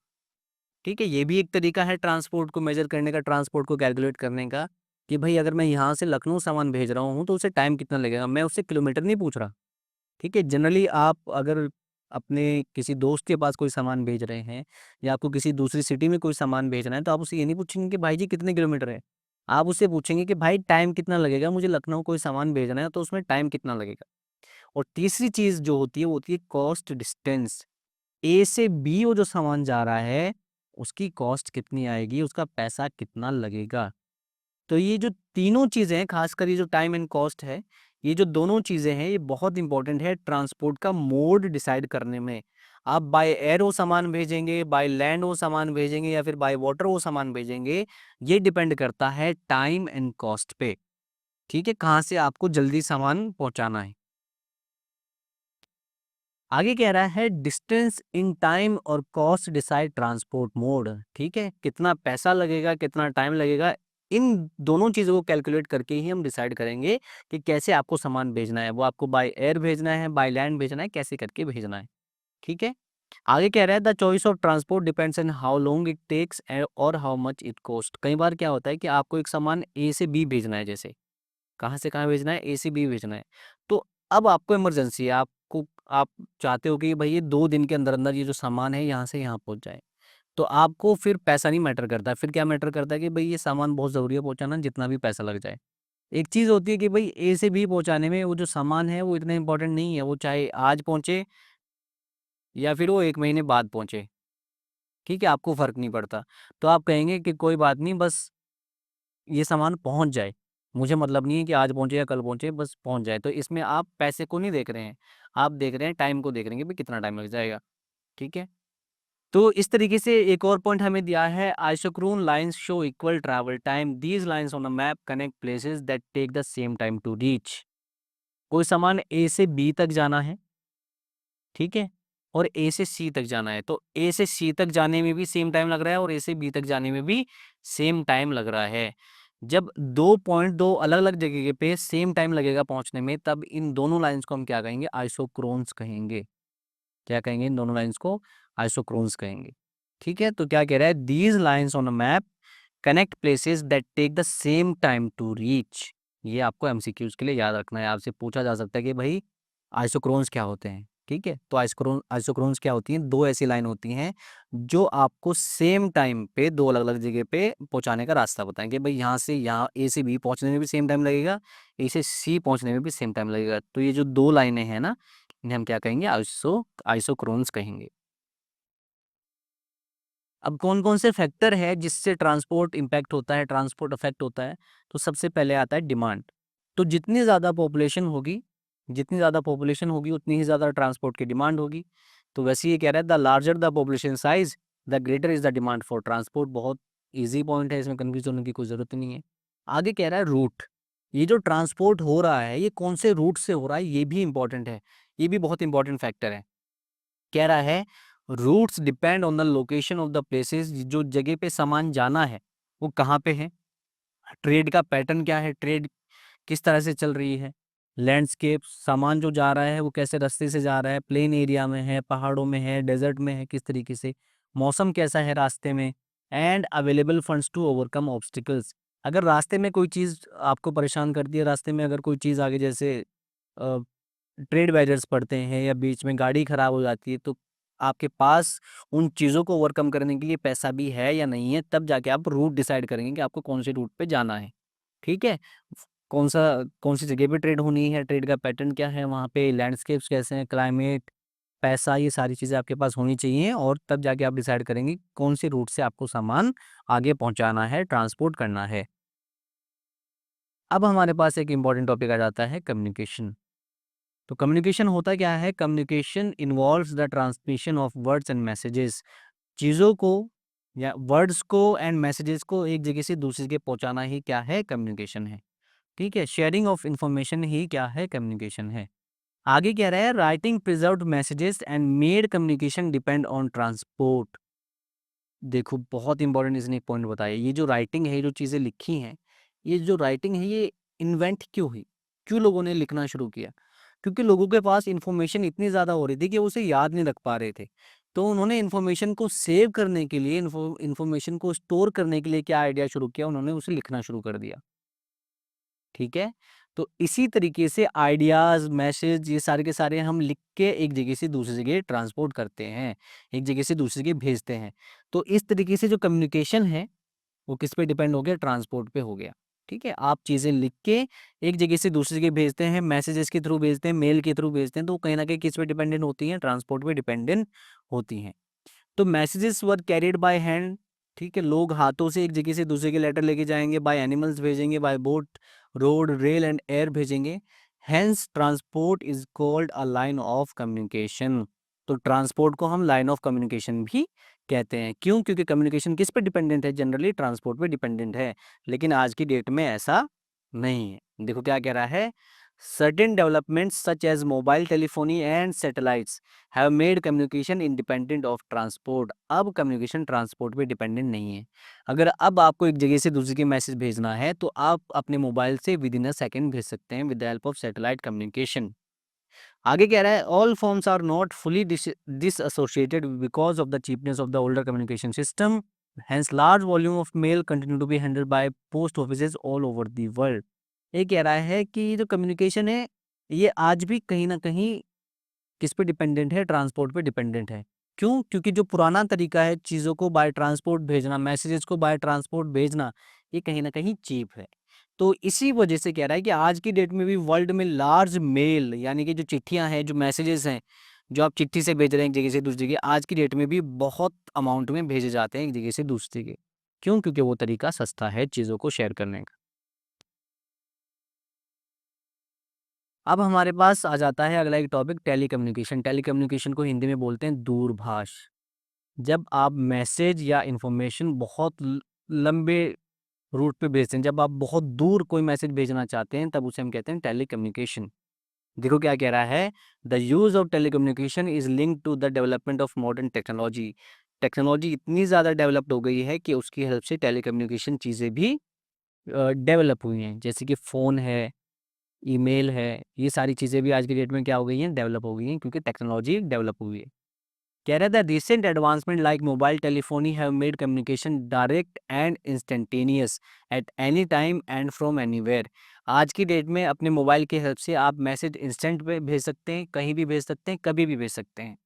ठीक है, ये भी एक तरीका है ट्रांसपोर्ट को मेजर करने का, ट्रांसपोर्ट को कैलकुलेट करने का, कि भाई अगर मैं यहाँ से लखनऊ सामान भेज रहा हूँ तो उसे टाइम कितना लगेगा, मैं उससे किलोमीटर नहीं पूछ रहा। ठीक है, जनरली आप अगर अपने किसी दोस्त के पास कोई सामान भेज रहे हैं या आपको किसी दूसरी सिटी में कोई सामान भेजना है, तो आप उससे ये नहीं पूछेंगे कि भाई जी कितने किलोमीटर है। आप उससे पूछेंगे कि भाई टाइम कितना लगेगा, मुझे लखनऊ कोई सामान भेजना है तो उसमें टाइम कितना लगेगा। और तीसरी चीज़ जो होती है वो होती है कॉस्ट डिस्टेंस। ए से बी वो जो सामान जा रहा है, उसकी कॉस्ट कितनी आएगी, उसका पैसा कितना लगेगा। तो ये जो तीनों चीज़ें हैं, खासकर ये जो टाइम एंड कॉस्ट है, ये जो दोनों चीज़ें हैं, ये बहुत इंपॉर्टेंट है ट्रांसपोर्ट का मोड डिसाइड करने में। आप बाय एयर वो सामान भेजेंगे, बाय लैंड वो सामान भेजेंगे या फिर बाय वाटर वो सामान भेजेंगे, ये डिपेंड करता है टाइम एंड कॉस्ट पे। ठीक है, कहाँ से आपको जल्दी सामान पहुँचाना है। आगे कह रहा है डिस्टेंस इन टाइम और कॉस्ट डिसाइड ट्रांसपोर्ट मोड। ठीक है, कितना पैसा लगेगा, कितना टाइम लगेगा, इन दोनों चीज़ों को कैलकुलेट करके ही हम डिसाइड करेंगे कि कैसे आपको सामान भेजना है। वो आपको बाय एयर भेजना है, बाय लैंड भेजना है, कैसे करके भेजना है। ठीक है, आगे कह रहा है the choice of transport depends on how long it takes और हाउ मच इट कॉस्ट। कई बार क्या होता है कि आपको एक सामान ए से बी भेजना है, जैसे कहाँ से कहाँ भेजना है? ए से बी भेजना है। तो अब आपको इमरजेंसी है, आप चाहते हो कि भई ये 2 दिन के अंदर-अंदर ये जो सामान है यहाँ से यहाँ पहुँच जाए। तो आपको फिर पैसा नहीं मैटर करता है, फिर क्या मैटर करता है कि भई ये सामान बहुत ज़रूरी है पहुँचाना, जितना भी पैसा लग जाए। एक चीज़ होती है कि भई ए से बी पहुँचाने में वो जो सामान है वो इतना इम्पोर्टेंट नहीं है, वो चाहे आज पहुँचे या फिर वो 1 महीने बाद पहुँचे। ठीक है? आपको फ़र्क नहीं पड़ता। तो आप कहेंगे कि कोई बात नहीं, बस ये सामान पहुँच जाए। मुझे मतलब नहीं है कि आज पहुँचे या कल पहुँचे, बस पहुँच जाए। तो इसमें आप पैसे को नहीं देख रहे हैं, आप देख रहे हैं टाइम को देख रहे हैं कि भई कितना टाइम लग जाएगा, ठीक है? तो इस तरीके से एक और पॉइंट हमें दिया है isochrone lines show equal travel time. These lines on a map connect places that take the same time to reach. कोई सामान ए से बी तक जाना है, ठीक है, और ए से सी तक जाना है, तो ए से सी तक जाने में भी सेम टाइम लग रहा है और ए से बी तक जाने में भी सेम टाइम लग रहा है। जब दो पॉइंट दो अलग अलग जगह पे सेम टाइम लगेगा पहुंचने में, तब इन दोनों लाइंस को हम क्या कहेंगे? आइसोक्रोन्स कहेंगे। क्या कहेंगे? इन दोनों लाइंस को आइसोक्रोन्स कहेंगे। ठीक है, तो क्या कह रहा है? These lines on a map connect places that take the same time to reach. ये आपको एमसीक्यूज के लिए याद रखना है। आपसे पूछा जा सकता है कि भाई आइसोक्रोन्स क्या होते हैं। ठीक है, तो आइसोक्रोन्स क्या होती हैं? दो ऐसी लाइन होती हैं जो आपको सेम टाइम पे दो अलग अलग जगह पे पहुंचाने का रास्ता बताएंगे। भाई यहाँ से यहाँ ए से बी पहुंचने में भी सेम टाइम लगेगा, ए से सी पहुंचने में भी सेम टाइम लगेगा। तो ये जो दो लाइनें हैं ना, इन्हें हम क्या कहेंगे? आइसोक्रोन्स कहेंगे। अब कौन कौन से फैक्टर है जिससे ट्रांसपोर्ट इम्पैक्ट होता है, ट्रांसपोर्ट अफेक्ट होता है? तो सबसे पहले आता है डिमांड। तो जितनी ज़्यादा पॉपुलेशन होगी, जितनी ज़्यादा पॉपुलेशन होगी उतनी ही ज़्यादा ट्रांसपोर्ट की डिमांड होगी। तो वैसे ये कह रहा है the larger the population size the greater is the demand for transport. बहुत ईजी पॉइंट है, इसमें कन्फ्यूज होने की कोई ज़रूरत नहीं है। आगे कह रहा है रूट। ये जो ट्रांसपोर्ट हो रहा है ये कौन से रूट से हो रहा है, ये भी इंपॉर्टेंट है, ये भी बहुत इंपॉर्टेंट फैक्टर है। कह रहा है routes depend on the location of the places. जो जगह पे सामान जाना है वो कहाँ पे है, ट्रेड का पैटर्न क्या है, ट्रेड किस तरह से चल रही है, लैंडस्केप, सामान जो जा रहा है वो कैसे रास्ते से जा रहा है, प्लेन एरिया में है, पहाड़ों में है, डेजर्ट में है, किस तरीके से, मौसम कैसा है रास्ते में, and available funds to overcome obstacles. अगर रास्ते में कोई चीज़ आपको परेशान करती है, रास्ते में अगर कोई चीज़ आगे जैसे ट्रेड बैरियर्स पड़ते हैं या बीच में गाड़ी खराब हो जाती है, तो आपके पास उन चीज़ों को ओवरकम करने के लिए पैसा भी है या नहीं है, तब जाके आप रूट डिसाइड करेंगे कि आपको कौन से रूट पे जाना है। ठीक है, कौन सी जगह पे ट्रेड होनी है, ट्रेड का पैटर्न क्या है, वहाँ पे लैंडस्केप्स कैसे हैं, क्लाइमेट, पैसा, ये सारी चीज़ें आपके पास होनी चाहिए और तब जाके आप डिसाइड करेंगे कौन से रूट से आपको सामान आगे पहुँचाना है, ट्रांसपोर्ट करना है। अब हमारे पास एक इम्पॉर्टेंट टॉपिक आ जाता है कम्युनिकेशन। तो कम्युनिकेशन होता क्या है? Communication involves the transmission of words and messages. चीज़ों को या वर्ड्स को एंड मैसेजेस को एक जगह से दूसरी जगह पहुंचाना ही क्या है? कम्युनिकेशन है। ठीक है, शेयरिंग ऑफ इंफॉर्मेशन ही क्या है? कम्युनिकेशन है। आगे कह रहा है writing preserved messages and made communication depend on transport. देखो बहुत इंपॉर्टेंट इसने एक पॉइंट बताया, ये जो राइटिंग है, ये जो चीज़ें लिखी हैं, ये जो राइटिंग है ये इन्वेंट क्यों हुई? क्यों लोगों ने लिखना शुरू किया? क्योंकि लोगों के पास इन्फॉर्मेशन इतनी ज़्यादा हो रही थी कि वो उसे याद नहीं रख पा रहे थे। तो उन्होंने इन्फॉर्मेशन को सेव करने के लिए, इन्फॉर्मेशन को स्टोर करने के लिए क्या आइडिया शुरू किया? उन्होंने उसे लिखना शुरू कर दिया। ठीक है? तो इसी तरीके से आइडियाज़, मैसेज, ये सारे के सारे हम लिख के एक जगह से दूसरी जगह ट्रांसपोर्ट करते हैं, एक जगह से दूसरी जगह भेजते हैं। तो इस तरीके से जो कम्युनिकेशन है, वो किस पे डिपेंड हो गया? ट्रांसपोर्ट पे हो गया। ठीक है? आप चीज़ें लिख के एक जगह से दूसरी जगह भेजते हैं, मैसेजेस के थ्रू भेजते हैं, मेल के थ्रू भेजते हैं, तो कहीं न कहीं किस पे डिपेंडेंट होती हैं? ट्रांसपोर्ट पे डिपेंडेंट होती हैं। तो messages were carried by hand. ठीक है, लोग हाथों से एक जगह से दूसरे के लेटर लेके जाएंगे, बाय एनिमल्स भेजेंगे, by boat, road, rail and air भेजेंगे। Hence transport is called a line of communication. तो ट्रांसपोर्ट को हम लाइन ऑफ कम्युनिकेशन भी कहते हैं। क्यों? क्योंकि कम्युनिकेशन किस पे डिपेंडेंट है? जनरली ट्रांसपोर्ट पे डिपेंडेंट है, लेकिन आज की डेट में ऐसा नहीं है। देखो क्या कह रहा है, certain developments such as mobile telephony and satellites have made communication independent of transport. अब कम्युनिकेशन ट्रांसपोर्ट पे डिपेंडेंट नहीं है। अगर अब आपको एक जगह से दूसरी के मैसेज भेजना है तो आप अपने मोबाइल से विद इन अ सेकेंड भेज सकते हैं with the help of satellite communication. आगे कह रहा है all forms are not fully disassociated because of the cheapness of the older communication system. Hence large volume of mail continue to be handled by post offices all over the world. ये कह रहा है कि ये जो communication है ये आज भी कहीं ना कहीं किस पे डिपेंडेंट है? ट्रांसपोर्ट पे डिपेंडेंट है। क्यों? क्योंकि जो पुराना तरीका है चीज़ों को बाय ट्रांसपोर्ट भेजना, मैसेजेस को बाय ट्रांसपोर्ट भेजना, ये कहीं ना कहीं चीप है। तो इसी वजह से कह रहा है कि आज की डेट में भी वर्ल्ड में लार्ज मेल यानी कि जो चिट्ठियां हैं, जो मैसेजेस हैं, जो आप चिट्ठी से भेज रहे हैं एक जगह से दूसरी जगह, आज की डेट में भी बहुत अमाउंट में भेजे जाते हैं एक जगह से दूसरी जगह। क्यों? क्योंकि वो तरीका सस्ता है चीज़ों को शेयर करने का। अब हमारे पास आ जाता है अगला एक टॉपिक, टेलीकम्युनिकेशन। टेलीकम्युनिकेशन को हिंदी में बोलते हैं दूरभाष। जब आप मैसेज या इन्फॉर्मेशन बहुत लंबे रूट पे भेजते हैं, जब आप बहुत दूर कोई मैसेज भेजना चाहते हैं, तब उसे हम कहते हैं टेलीकम्युनिकेशन। देखो क्या कह रहा है, the use of telecommunication is linked to the development of modern technology. Technology इतनी ज़्यादा डेवलप्ड हो गई है कि उसकी हेल्प से टेलीकम्युनिकेशन चीज़ें भी डेवलप हुई हैं, जैसे कि फ़ोन है, ईमेल है, ये सारी चीज़ें भी आज की डेट में क्या हो गई हैं, डेवलप हो गई हैं, क्योंकि टेक्नोलॉजी डेवलप हुई है। कह रहा था recent advancement like mobile telephony have made communication direct and instantaneous at any time and from anywhere. आज की डेट में अपने मोबाइल की हेल्प से आप मैसेज इंस्टेंट पे भेज सकते हैं, कहीं भी भेज सकते हैं, कभी भी भेज सकते हैं।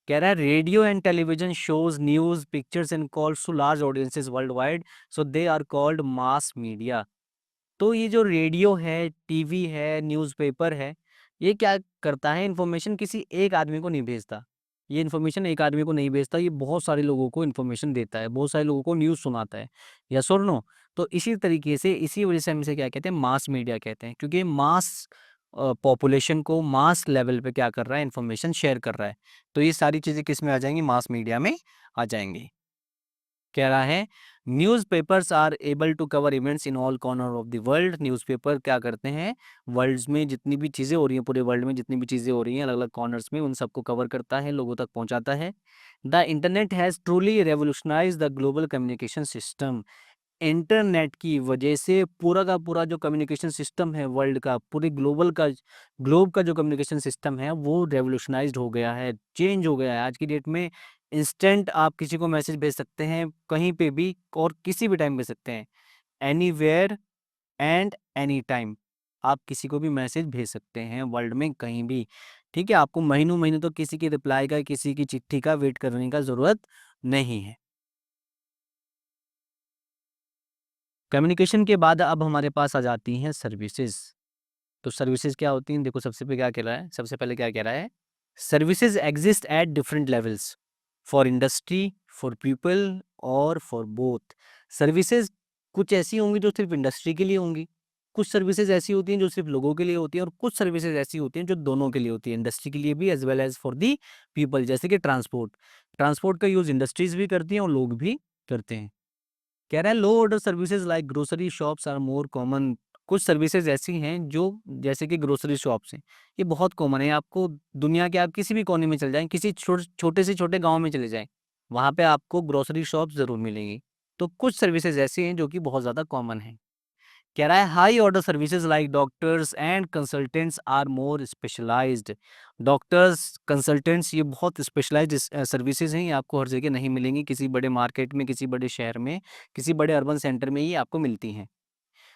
कह रहा है radio and television shows news pictures and calls to large audiences worldwide, so they are called mass media. तो ये जो रेडियो है, टीवी है, न्यूज़पेपर है, ये क्या करता है, इन्फॉर्मेशन किसी एक आदमी को नहीं भेजता। ये इन्फॉर्मेशन एक आदमी को नहीं भेजता, ये बहुत सारे लोगों को इन्फॉर्मेशन देता है, बहुत सारे लोगों को न्यूज़ सुनाता है। यस और नो? तो इसी तरीके से, इसी वजह से हम इसे क्या कहते हैं, मास मीडिया कहते हैं, क्योंकि मास पॉपुलेशन को मास लेवल पे क्या कर रहा है, इन्फॉर्मेशन शेयर कर रहा है। तो ये सारी चीज़ें किस में आ जाएँगी, मास मीडिया में आ जाएँगी। कह रहा है newspapers are able to cover events in all corner of the world. Newspaper क्या करते हैं, वर्ल्ड में जितनी भी चीज़ें हो रही हैं, पूरे वर्ल्ड में जितनी भी चीज़ें हो रही हैं अलग अलग कॉर्नर्स में, उन सबको कवर करता है, लोगों तक पहुंचाता है। The internet has truly revolutionise the global communication system. Internet की वजह से पूरा का पूरा जो कम्युनिकेशन सिस्टम है वर्ल्ड का, पूरे ग्लोब का जो कम्युनिकेशन सिस्टम है वो रेवोल्यूशनाइज्ड हो गया है, चेंज हो गया है। आज की डेट में इंस्टेंट आप किसी को मैसेज भेज सकते हैं, कहीं पे भी और किसी भी टाइम भेज सकते हैं, एनीवेयर एंड एनी टाइम। आप किसी को भी मैसेज भेज सकते हैं वर्ल्ड में कहीं भी। ठीक है, आपको महीनों महीनों तो किसी की रिप्लाई का, किसी की चिट्ठी का वेट करने का ज़रूरत नहीं है। कम्युनिकेशन के बाद अब हमारे पास आ जाती हैं सर्विसेज। तो सर्विसेज क्या होती हैं, देखो सबसे पहले क्या कह रहा है, सबसे पहले क्या कह रहा है, services exist at different levels for industry, for people और फॉर बोथ। सर्विसेज कुछ ऐसी होंगी जो सिर्फ इंडस्ट्री के लिए होंगी, कुछ सर्विसेज ऐसी होती हैं जो सिर्फ लोगों के लिए होती हैं, और कुछ सर्विसेज ऐसी होती हैं जो दोनों के लिए होती है, इंडस्ट्री के लिए भी as well as for the people. जैसे कि ट्रांसपोर्ट, ट्रांसपोर्ट का यूज इंडस्ट्रीज भी करती हैं और लोग भी करते हैं। कह रहा है low order services like grocery shops are more common. कुछ सर्विसेज ऐसी हैं जो, जैसे कि ग्रोसरी शॉप्स हैं, ये बहुत कॉमन है। आपको दुनिया के आप किसी भी कोने में चले जाएं, किसी छोटे से छोटे गांव में चले जाएं, वहां पे आपको ग्रोसरी शॉप जरूर मिलेंगी। तो कुछ सर्विसेज ऐसी हैं जो कि बहुत ज़्यादा कॉमन है। कह रहा है high order services like doctors and consultants are more specialised. Doctors, consultants, ये बहुत स्पेशलाइज्ड सर्विसेज हैं, ये आपको हर जगह नहीं मिलेंगी, किसी बड़े मार्केट में, किसी बड़े शहर में, किसी बड़े अर्बन सेंटर में ही आपको मिलती हैं।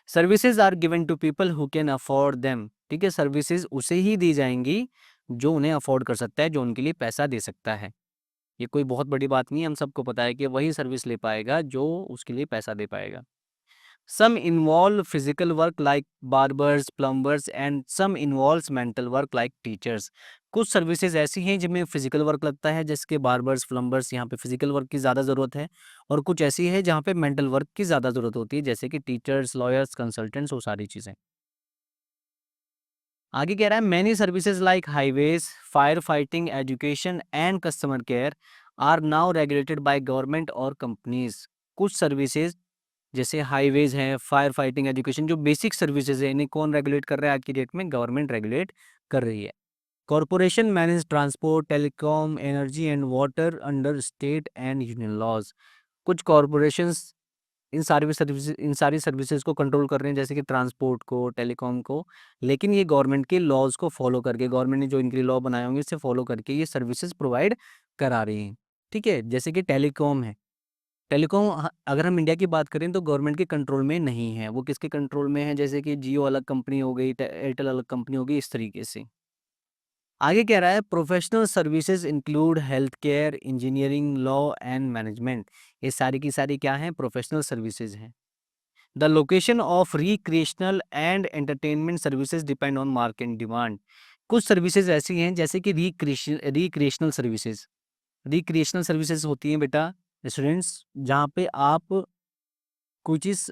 Services are given to people who can afford them. ठीक है, सर्विसेज उसे ही दी जाएंगी जो उन्हें अफोर्ड कर सकता है, जो उनके लिए पैसा दे सकता है। ये कोई बहुत बड़ी बात नहीं है, हम सबको पता है कि वही सर्विस ले पाएगा जो उसके लिए पैसा दे पाएगा। Some involve physical work like barbers, plumbers and some involves mental work like teachers। कुछ सर्विसेज ऐसी हैं जिनमें फिजिकल वर्क लगता है, जैसे कि बार्बर्स, प्लम्बर्स, यहाँ पे फिजिकल वर्क की ज़्यादा ज़रूरत है, और कुछ ऐसी है जहाँ पे मेंटल वर्क की ज़्यादा ज़रूरत होती है, जैसे कि टीचर्स, लॉयर्स, कंसल्टेंट्स, वो सारी चीज़ें। आगे कह रहा है many services like highways, fire fighting, education and customer care are now regulated by government और कंपनीज। कुछ सर्विसेज जैसे हाईवेज हैं, फायर फाइटिंग, एजुकेशन, जो बेसिक सर्विसेज है, इन्हें कौन रेगुलेट कर रहा है आज की डेट में, गवर्नमेंट रेगुलेट कर रही है। Corporation manage transport, telecom, energy and water under state and union laws. कुछ कॉरपोरेशंस इन सारी सर्विसेज को कंट्रोल कर रहे हैं, जैसे कि ट्रांसपोर्ट को, टेलीकॉम को, लेकिन ये गवर्नमेंट के लॉज को फॉलो करके, गवर्नमेंट ने जो इनके लिए लॉ बनाए होंगे इससे फॉलो करके ये सर्विसेज प्रोवाइड करा रही हैं। ठीक है, जैसे कि टेलीकॉम है, टेलीकॉम अगर हम इंडिया की बात करें तो गवर्नमेंट के कंट्रोल में नहीं है, वो किसके कंट्रोल में है, जैसे कि जियो अलग कंपनी हो गई, एयरटेल अलग कंपनी हो गई, इस तरीके से। आगे कह रहा है professional services include health care, engineering, law and management. ये सारी की सारी क्या हैं, प्रोफेशनल सर्विसेज हैं। The location of recreational and entertainment services depend on market demand. कुछ सर्विसेज ऐसी हैं जैसे कि रिक्रिएशनल सर्विसेज। रिक्रिएशनल सर्विसेज होती हैं बेटा स्टूडेंट्स, जहाँ पे आप कोई चीज़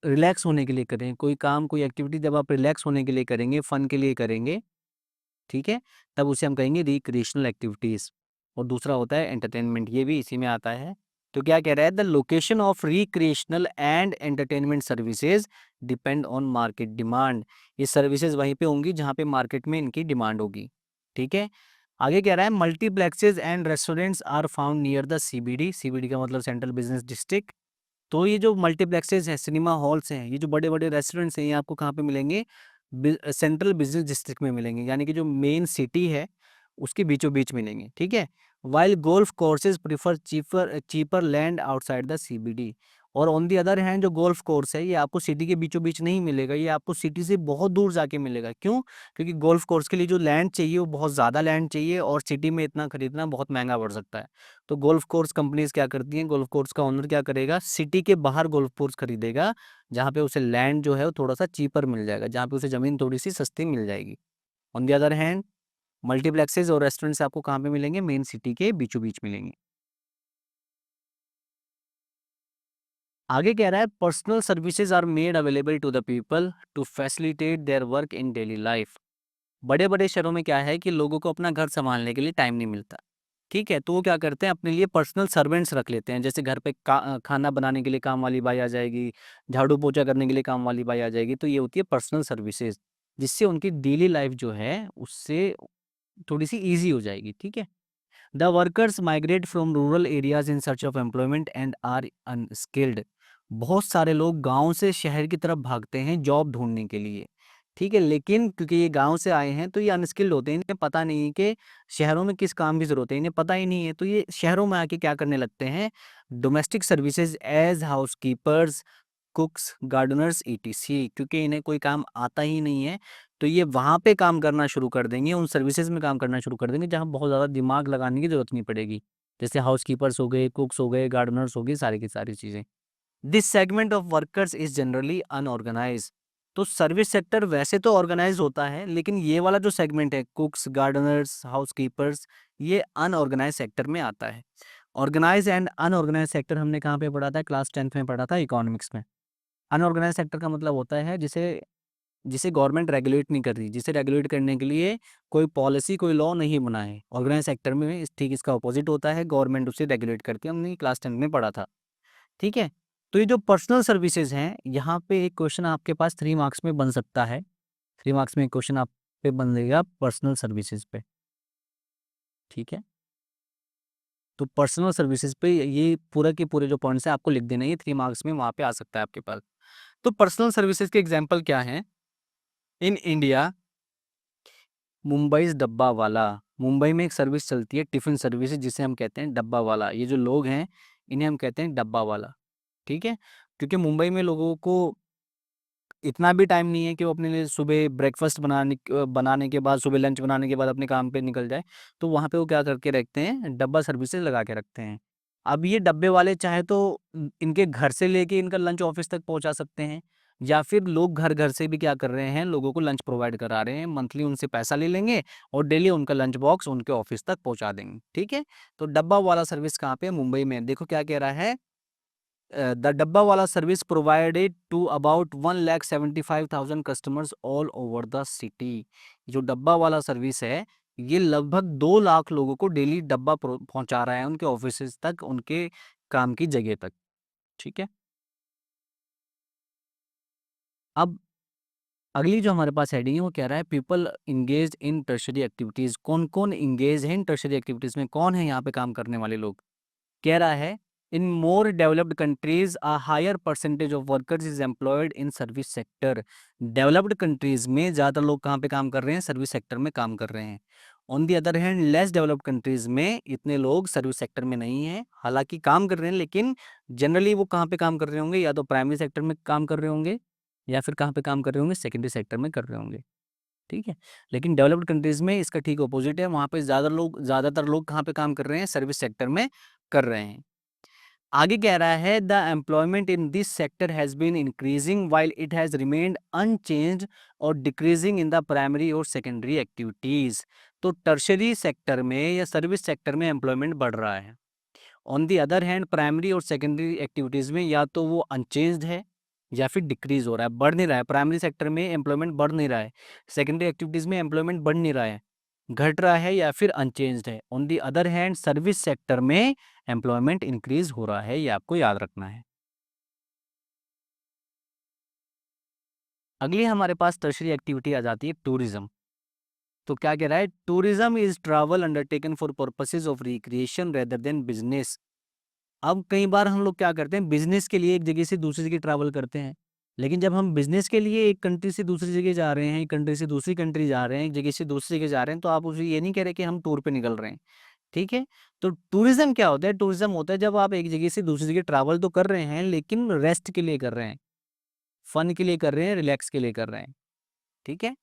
रिलैक्स होने के लिए करें, कोई काम, कोई एक्टिविटी जब आप रिलैक्स होने के लिए करेंगे, फन के लिए करेंगे, ठीक है, तब उसे हम कहेंगे रिक्रिएशनल एक्टिविटीज़। और दूसरा होता है एंटरटेनमेंट, ये भी इसी में आता है, तो क्या कह रहा है, the location of recreational and entertainment services depend on market demand. ये सर्विसेज वहीं पे होंगी जहाँ पे मार्केट में इनकी डिमांड होगी। ठीक है, आगे कह रहा है multiplexes and restaurants are found near the CBD. CBD का मतलब सेंट्रल बिजनेस डिस्ट्रिक्ट। तो ये जो मल्टीप्लेक्सेज है, सिनेमा हॉल्स हैं, ये जो बड़े बड़े रेस्टोरेंट्स हैं, ये आपको कहाँ पे मिलेंगे, सेंट्रल बिजनेस डिस्ट्रिक्ट में मिलेंगे, यानी कि जो मेन सिटी है उसके बीचों बीच मिलेंगे। ठीक है, while golf courses prefer cheaper cheaper land outside the CBD. और ऑन दी अदर हैंड जो गोल्फ कोर्स है ये आपको सिटी के बीचों बीच नहीं मिलेगा, ये आपको सिटी से बहुत दूर जाके मिलेगा। क्यों? क्योंकि गोल्फ कोर्स के लिए जो लैंड चाहिए वो बहुत ज़्यादा लैंड चाहिए और सिटी में इतना खरीदना बहुत महंगा पड़ सकता है। तो गोल्फ कोर्स कंपनीज क्या करती हैं, गोल्फ कोर्स का ओनर क्या करेगा, सिटी के बाहर गोल्फ कोर्स खरीदेगा, जहाँ पे उसे लैंड जो है वो थोड़ा सा चीपर मिल जाएगा, जहाँ पे उसे ज़मीन थोड़ी सी सस्ती मिल जाएगी। On the other hand multiplexes और रेस्टोरेंट्स आपको कहाँ पे मिलेंगे, मेन सिटी के बीचों बीच मिलेंगे। आगे कह रहा है personal services are made available to the people to facilitate their work in daily life. बड़े बड़े शहरों में क्या है कि लोगों को अपना घर संभालने के लिए टाइम नहीं मिलता। ठीक है, तो वो क्या करते हैं, अपने लिए पर्सनल सर्वेंट्स रख लेते हैं। जैसे घर पे खाना बनाने के लिए काम वाली बाई आ जाएगी, झाड़ू पोछा करने के लिए काम वाली बाई आ जाएगी, तो ये होती है पर्सनल सर्विसेज, जिससे उनकी डेली लाइफ जो है उससे थोड़ी सी ईजी हो जाएगी। ठीक है, the workers migrate from rural areas in search of employment and are unskilled. बहुत सारे लोग गांव से शहर की तरफ भागते हैं जॉब ढूंढने के लिए। ठीक है, लेकिन क्योंकि ये गांव से आए हैं तो ये अनस्किल्ड होते हैं, इन्हें पता नहीं है कि शहरों में किस काम की जरूरत है, इन्हें पता ही नहीं है। तो ये शहरों में आके क्या करने लगते हैं, domestic services as housekeepers, cooks, gardeners ETC. क्योंकि इन्हें कोई काम आता ही नहीं है तो ये वहाँ पे काम करना शुरू कर देंगे, उन सर्विसेज में काम करना शुरू कर देंगे जहाँ बहुत ज़्यादा दिमाग लगाने की जरूरत नहीं पड़ेगी। जैसे हाउस कीपर्स हो गए, कुक्स हो गए, गार्डनर्स हो गए, सारी की सारी चीज़ें। This segment of workers is generally unorganise. तो सर्विस सेक्टर वैसे तो ऑर्गेनाइज होता है, लेकिन ये वाला जो सेगमेंट है, कुक्स, गार्डनर्स, हाउस कीपर्स, ये अनऑर्गेनाइज सेक्टर में आता है। ऑर्गेनाइज एंड अनऑर्गेनाइज सेक्टर हमने कहाँ पे पढ़ा था, क्लास 10th में पढ़ा था, इकोनॉमिक्स में। अनऑर्गेनाइज सेक्टर का मतलब होता है जिसे जिसे गवर्नमेंट रेगुलेट नहीं कर रही, जिसे रेगुलेट करने के लिए कोई पॉलिसी, कोई लॉ नहीं बना है। ऑर्गेनाइज सेक्टर में ठीक इसका ऑपोजिट होता है, गवर्नमेंट उसे रेगुलेट करती है, हमने क्लास 10 में पढ़ा था। ठीक है, तो ये जो पर्सनल सर्विसेज हैं, यहाँ पे एक क्वेश्चन आपके पास 3 मार्क्स में बन सकता है। 3 मार्क्स में एक क्वेश्चन आप पे बनेगा पर्सनल सर्विसेज पे। ठीक है, तो पर्सनल सर्विसेज पे ये पूरा के पूरे जो पॉइंट्स हैं आपको लिख देना है, ये 3 मार्क्स में वहाँ पे आ सकता है आपके पास। तो पर्सनल सर्विसेज के एग्जाम्पल क्या हैं, इन इंडिया मुंबई डब्बा वाला। मुंबई में एक सर्विस चलती है टिफिन सर्विस, जिसे हम कहते हैं डब्बा वाला। ये जो लोग हैं इन्हें हम कहते हैं डब्बा वाला। ठीक है, क्योंकि मुंबई में लोगों को इतना भी टाइम नहीं है कि वो अपने लिए सुबह ब्रेकफास्ट बनाने के बाद, सुबह लंच बनाने के बाद अपने काम पे निकल जाए। तो वहाँ पे वो क्या करके रखते हैं, डब्बा सर्विसेज लगा के रखते हैं। अब ये डब्बे वाले चाहे तो इनके घर से लेके इनका लंच ऑफिस तक पहुँचा सकते हैं, या फिर लोग घर घर से भी क्या कर रहे हैं, लोगों को लंच प्रोवाइड करा रहे हैं। मंथली उनसे पैसा ले लेंगे और डेली उनका लंच बॉक्स उनके ऑफिस तक पहुँचा देंगे। ठीक है, तो डब्बा वाला सर्विस कहाँ पे है, मुंबई में। देखो क्या कह रहा है, the dabba wala service provided to about 1,75,000 customers all over the city. जो डब्बा वाला सर्विस है ये लगभग 2 लाख लोगों को डेली डब्बा पहुंचा रहा है उनके ऑफिस तक, उनके काम की जगह तक। ठीक है, अब अगली जो हमारे पास हेडिंग है वो कह रहा है people engage in tertiary activities. कौन कौन इंगेज है इन टर्शरी एक्टिविटीज में, कौन है यहाँ पे काम करने वाले लोग। कह रहा है in more developed countries a higher percentage of workers is employed in service sector. Developed countries में ज़्यादातर लोग कहाँ पे काम कर रहे हैं, सर्विस सेक्टर में काम कर रहे हैं। On the other hand less developed countries में इतने लोग सर्विस सेक्टर में नहीं हैं, हालांकि काम कर रहे हैं, लेकिन जनरली वो कहाँ पे काम कर रहे होंगे, या तो प्राइमरी सेक्टर में काम कर रहे होंगे, या फिर कहाँ पे काम कर रहे होंगे, सेकेंडरी सेक्टर में कर रहे होंगे। ठीक है, लेकिन डेवलप्ड कंट्रीज में इसका ठीक अपोजिट है, वहाँ पे ज़्यादातर लोग कहाँ पे काम कर रहे हैं, सर्विस सेक्टर में कर रहे हैं। आगे कह रहा है the employment in this sector has been increasing while it has remained unchanged और डिक्रीजिंग इन द प्राइमरी और सेकेंडरी एक्टिविटीज। तो टर्शरी सेक्टर में या सर्विस सेक्टर में एम्प्लॉयमेंट बढ़ रहा है। On the other hand primary और सेकेंडरी एक्टिविटीज में या तो वो अनचेंज्ड है या फिर डिक्रीज हो रहा है, बढ़ नहीं रहा है। प्राइमरी सेक्टर में एम्प्लॉयमेंट बढ़ नहीं रहा है, सेकेंडरी एक्टिविटीज में एम्प्लॉयमेंट बढ़ नहीं रहा है। घट रहा है या फिर अनचेंज्ड है। On the other hand service sector में एम्प्लॉयमेंट इंक्रीज हो रहा है, ये आपको याद रखना है। अगली हमारे पास टर्शरी एक्टिविटी आ जाती है टूरिज्म। तो क्या कह रहा है, tourism is travel undertaken for purposes of recreation rather than business. अब कई बार हम लोग क्या करते हैं, बिजनेस के लिए एक जगह से दूसरी जगह ट्रैवल करते हैं, लेकिन जब हम बिजनेस के लिए एक कंट्री से दूसरी जगह जा रहे हैं, एक कंट्री से दूसरी कंट्री जा रहे हैं, एक जगह से दूसरी जगह जा रहे हैं, तो आप उसे ये नहीं कह रहे कि हम टूर पे निकल रहे हैं। ठीक है। तो टूरिज्म क्या होता है, टूरिज्म होता है जब आप एक जगह से दूसरी जगह ट्रैवल तो कर रहे हैं, लेकिन रेस्ट के लिए कर रहे हैं, फन के लिए कर रहे हैं, रिलैक्स के लिए कर रहे हैं। ठीक है।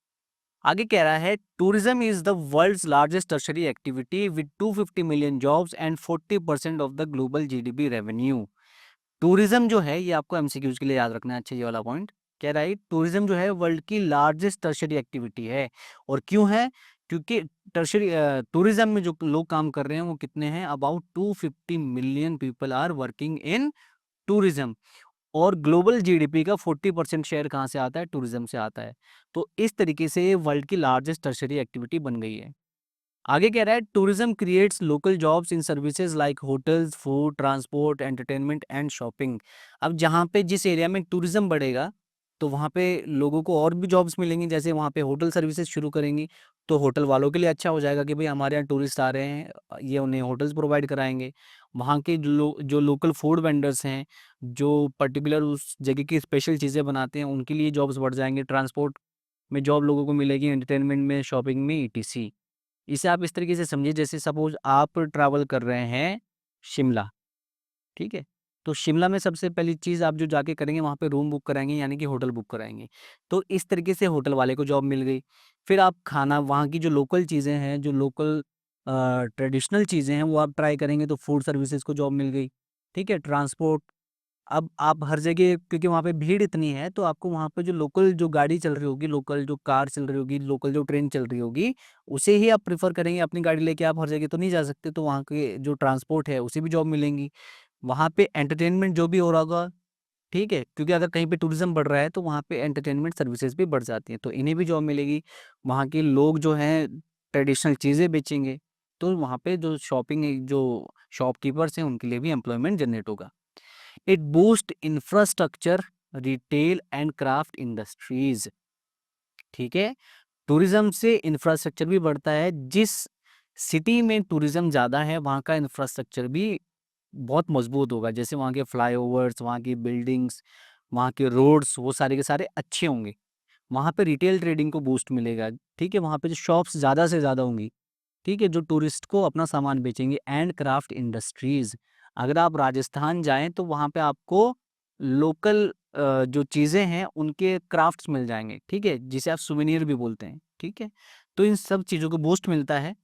आगे कह रहा है, tourism is the world's largest tertiary activity with 250 million jobs and 40% of the global GDP revenue. Tourism जो है, ये आपको एमसीक्यूज के लिए याद रखना है, अच्छा ये वाला पॉइंट। कह रहा है टूरिज्म जो है वर्ल्ड की लार्जेस्ट टर्शरी एक्टिविटी है। और क्यों है, क्योंकि टर्शरी टूरिज्म में जो लोग काम कर रहे हैं वो कितने हैं, about 250 million people are working in tourism. और ग्लोबल जीडीपी का 40% शेयर कहाँ से आता है, टूरिज्म से आता है। तो इस तरीके से ये वर्ल्ड की लार्जेस्ट टर्शरी एक्टिविटी बन गई है। आगे कह रहा है, tourism creates local jobs in services like hotels, food, transport, entertainment and shopping. अब जहाँ पे जिस एरिया में टूरिज्म बढ़ेगा, तो वहाँ पे लोगों को और भी जॉब्स मिलेंगी, जैसे वहाँ पे होटल सर्विसेज शुरू करेंगी, तो होटल वालों के लिए अच्छा हो जाएगा कि भाई हमारे यहाँ टूरिस्ट आ रहे हैं, ये उन्हें होटल्स प्रोवाइड कराएंगे। वहाँ के जो लोकल फूड वेंडर्स हैं, जो पर्टिकुलर उस जगह की स्पेशल चीज़ें बनाते हैं, उनके लिए जॉब्स बढ़ जाएंगे, ट्रांसपोर्ट में जॉब लोगों को मिलेगी, एंटरटेनमेंट में, शॉपिंग में, ईटीसी। इसे आप इस तरीके से समझिए, जैसे सपोज आप ट्रैवल कर रहे हैं शिमला, ठीक है। तो शिमला में सबसे पहली चीज़ आप जो जाके करेंगे, वहाँ पे रूम बुक कराएंगे, यानी कि होटल बुक कराएंगे। तो इस तरीके से होटल वाले को जॉब मिल गई। फिर आप खाना, वहाँ की जो लोकल चीज़ें हैं, जो लोकल ट्रेडिशनल चीज़ें हैं, वो आप ट्राई करेंगे, तो फूड सर्विसेज को जॉब मिल गई। ठीक है। ट्रांसपोर्ट, अब आप हर जगह, क्योंकि वहाँ पे भीड़ इतनी है, तो आपको वहाँ पे जो लोकल जो गाड़ी चल रही होगी, लोकल जो कार चल रही होगी, लोकल जो ट्रेन चल रही होगी, उसे ही आप प्रेफर करेंगे। अपनी गाड़ी लेके आप हर जगह तो नहीं जा सकते, तो वहाँ के जो ट्रांसपोर्ट है उसे भी जॉब मिलेंगी। वहाँ पे एंटरटेनमेंट जो भी हो रहा होगा, ठीक है, क्योंकि अगर कहीं पे टूरिज्म बढ़ रहा है, तो वहाँ पे एंटरटेनमेंट सर्विसेज भी बढ़ जाती हैं, तो इन्हें भी जॉब मिलेगी। वहाँ के लोग जो हैं ट्रेडिशनल चीज़ें बेचेंगे, तो वहाँ पे जो शॉपिंग, जो शॉपकीपर्स हैं, उनके लिए भी एम्प्लॉयमेंट जनरेट होगा। It boost infrastructure, retail and craft industries. ठीक है। टूरिज्म से इंफ्रास्ट्रक्चर भी बढ़ता है। जिस सिटी में टूरिज्म ज़्यादा है, वहाँ का इंफ्रास्ट्रक्चर भी बहुत मजबूत होगा, जैसे वहाँ के फ्लाईओवर्स, वहाँ की बिल्डिंग्स, वहाँ के रोड्स, वो सारे के सारे अच्छे होंगे। वहाँ पे रिटेल ट्रेडिंग को बूस्ट मिलेगा। ठीक है। वहाँ पे जो शॉप्स ज़्यादा से ज़्यादा होंगी, ठीक है, जो टूरिस्ट को अपना सामान बेचेंगे। एंड क्राफ्ट इंडस्ट्रीज, अगर आप राजस्थान जाएं, तो वहाँ पे आपको लोकल जो चीज़ें हैं उनके क्राफ्ट्स मिल जाएंगे, ठीक है, जिसे आप सुवेनियर भी बोलते हैं। ठीक है। तो इन सब चीज़ों को बूस्ट मिलता है।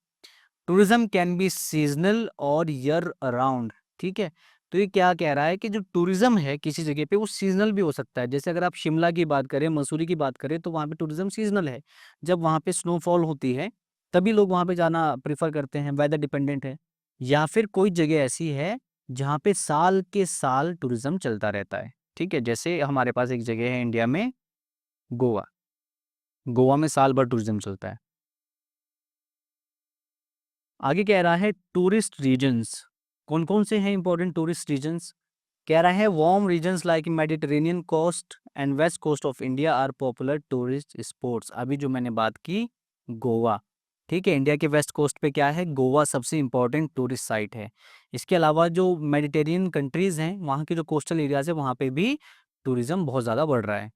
टूरिज्म कैन बी सीजनल और ईयर अराउंड। ठीक है। तो ये क्या कह रहा है कि जो टूरिज्म है किसी जगह पे, वो सीजनल भी हो सकता है। जैसे अगर आप शिमला की बात करें, मसूरी की बात करें, तो वहाँ पे टूरिज्म सीजनल है। जब वहाँ पे स्नोफॉल होती है, तभी लोग वहाँ पे जाना प्रेफर करते हैं, वेदर डिपेंडेंट है। या फिर कोई जगह ऐसी है जहाँ पे साल के साल टूरिज्म चलता रहता है। ठीक है। जैसे हमारे पास एक जगह है इंडिया में, गोवा। गोवा में साल भर टूरिज्म चलता है। आगे कह रहा है टूरिस्ट रीजन्स, कौन कौन से हैं इंपॉर्टेंट टूरिस्ट रीजन्स। कह रहा है warm regions like Mediterranean coast and west coast of India are popular tourist spots. अभी जो मैंने बात की, गोवा। ठीक है। इंडिया के वेस्ट कोस्ट पे क्या है, गोवा सबसे इंपॉर्टेंट टूरिस्ट साइट है। इसके अलावा जो मेडिटेरियन कंट्रीज हैं, वहाँ के जो कोस्टल एरियाज है, वहाँ पे भी टूरिज्म बहुत ज़्यादा बढ़ रहा है।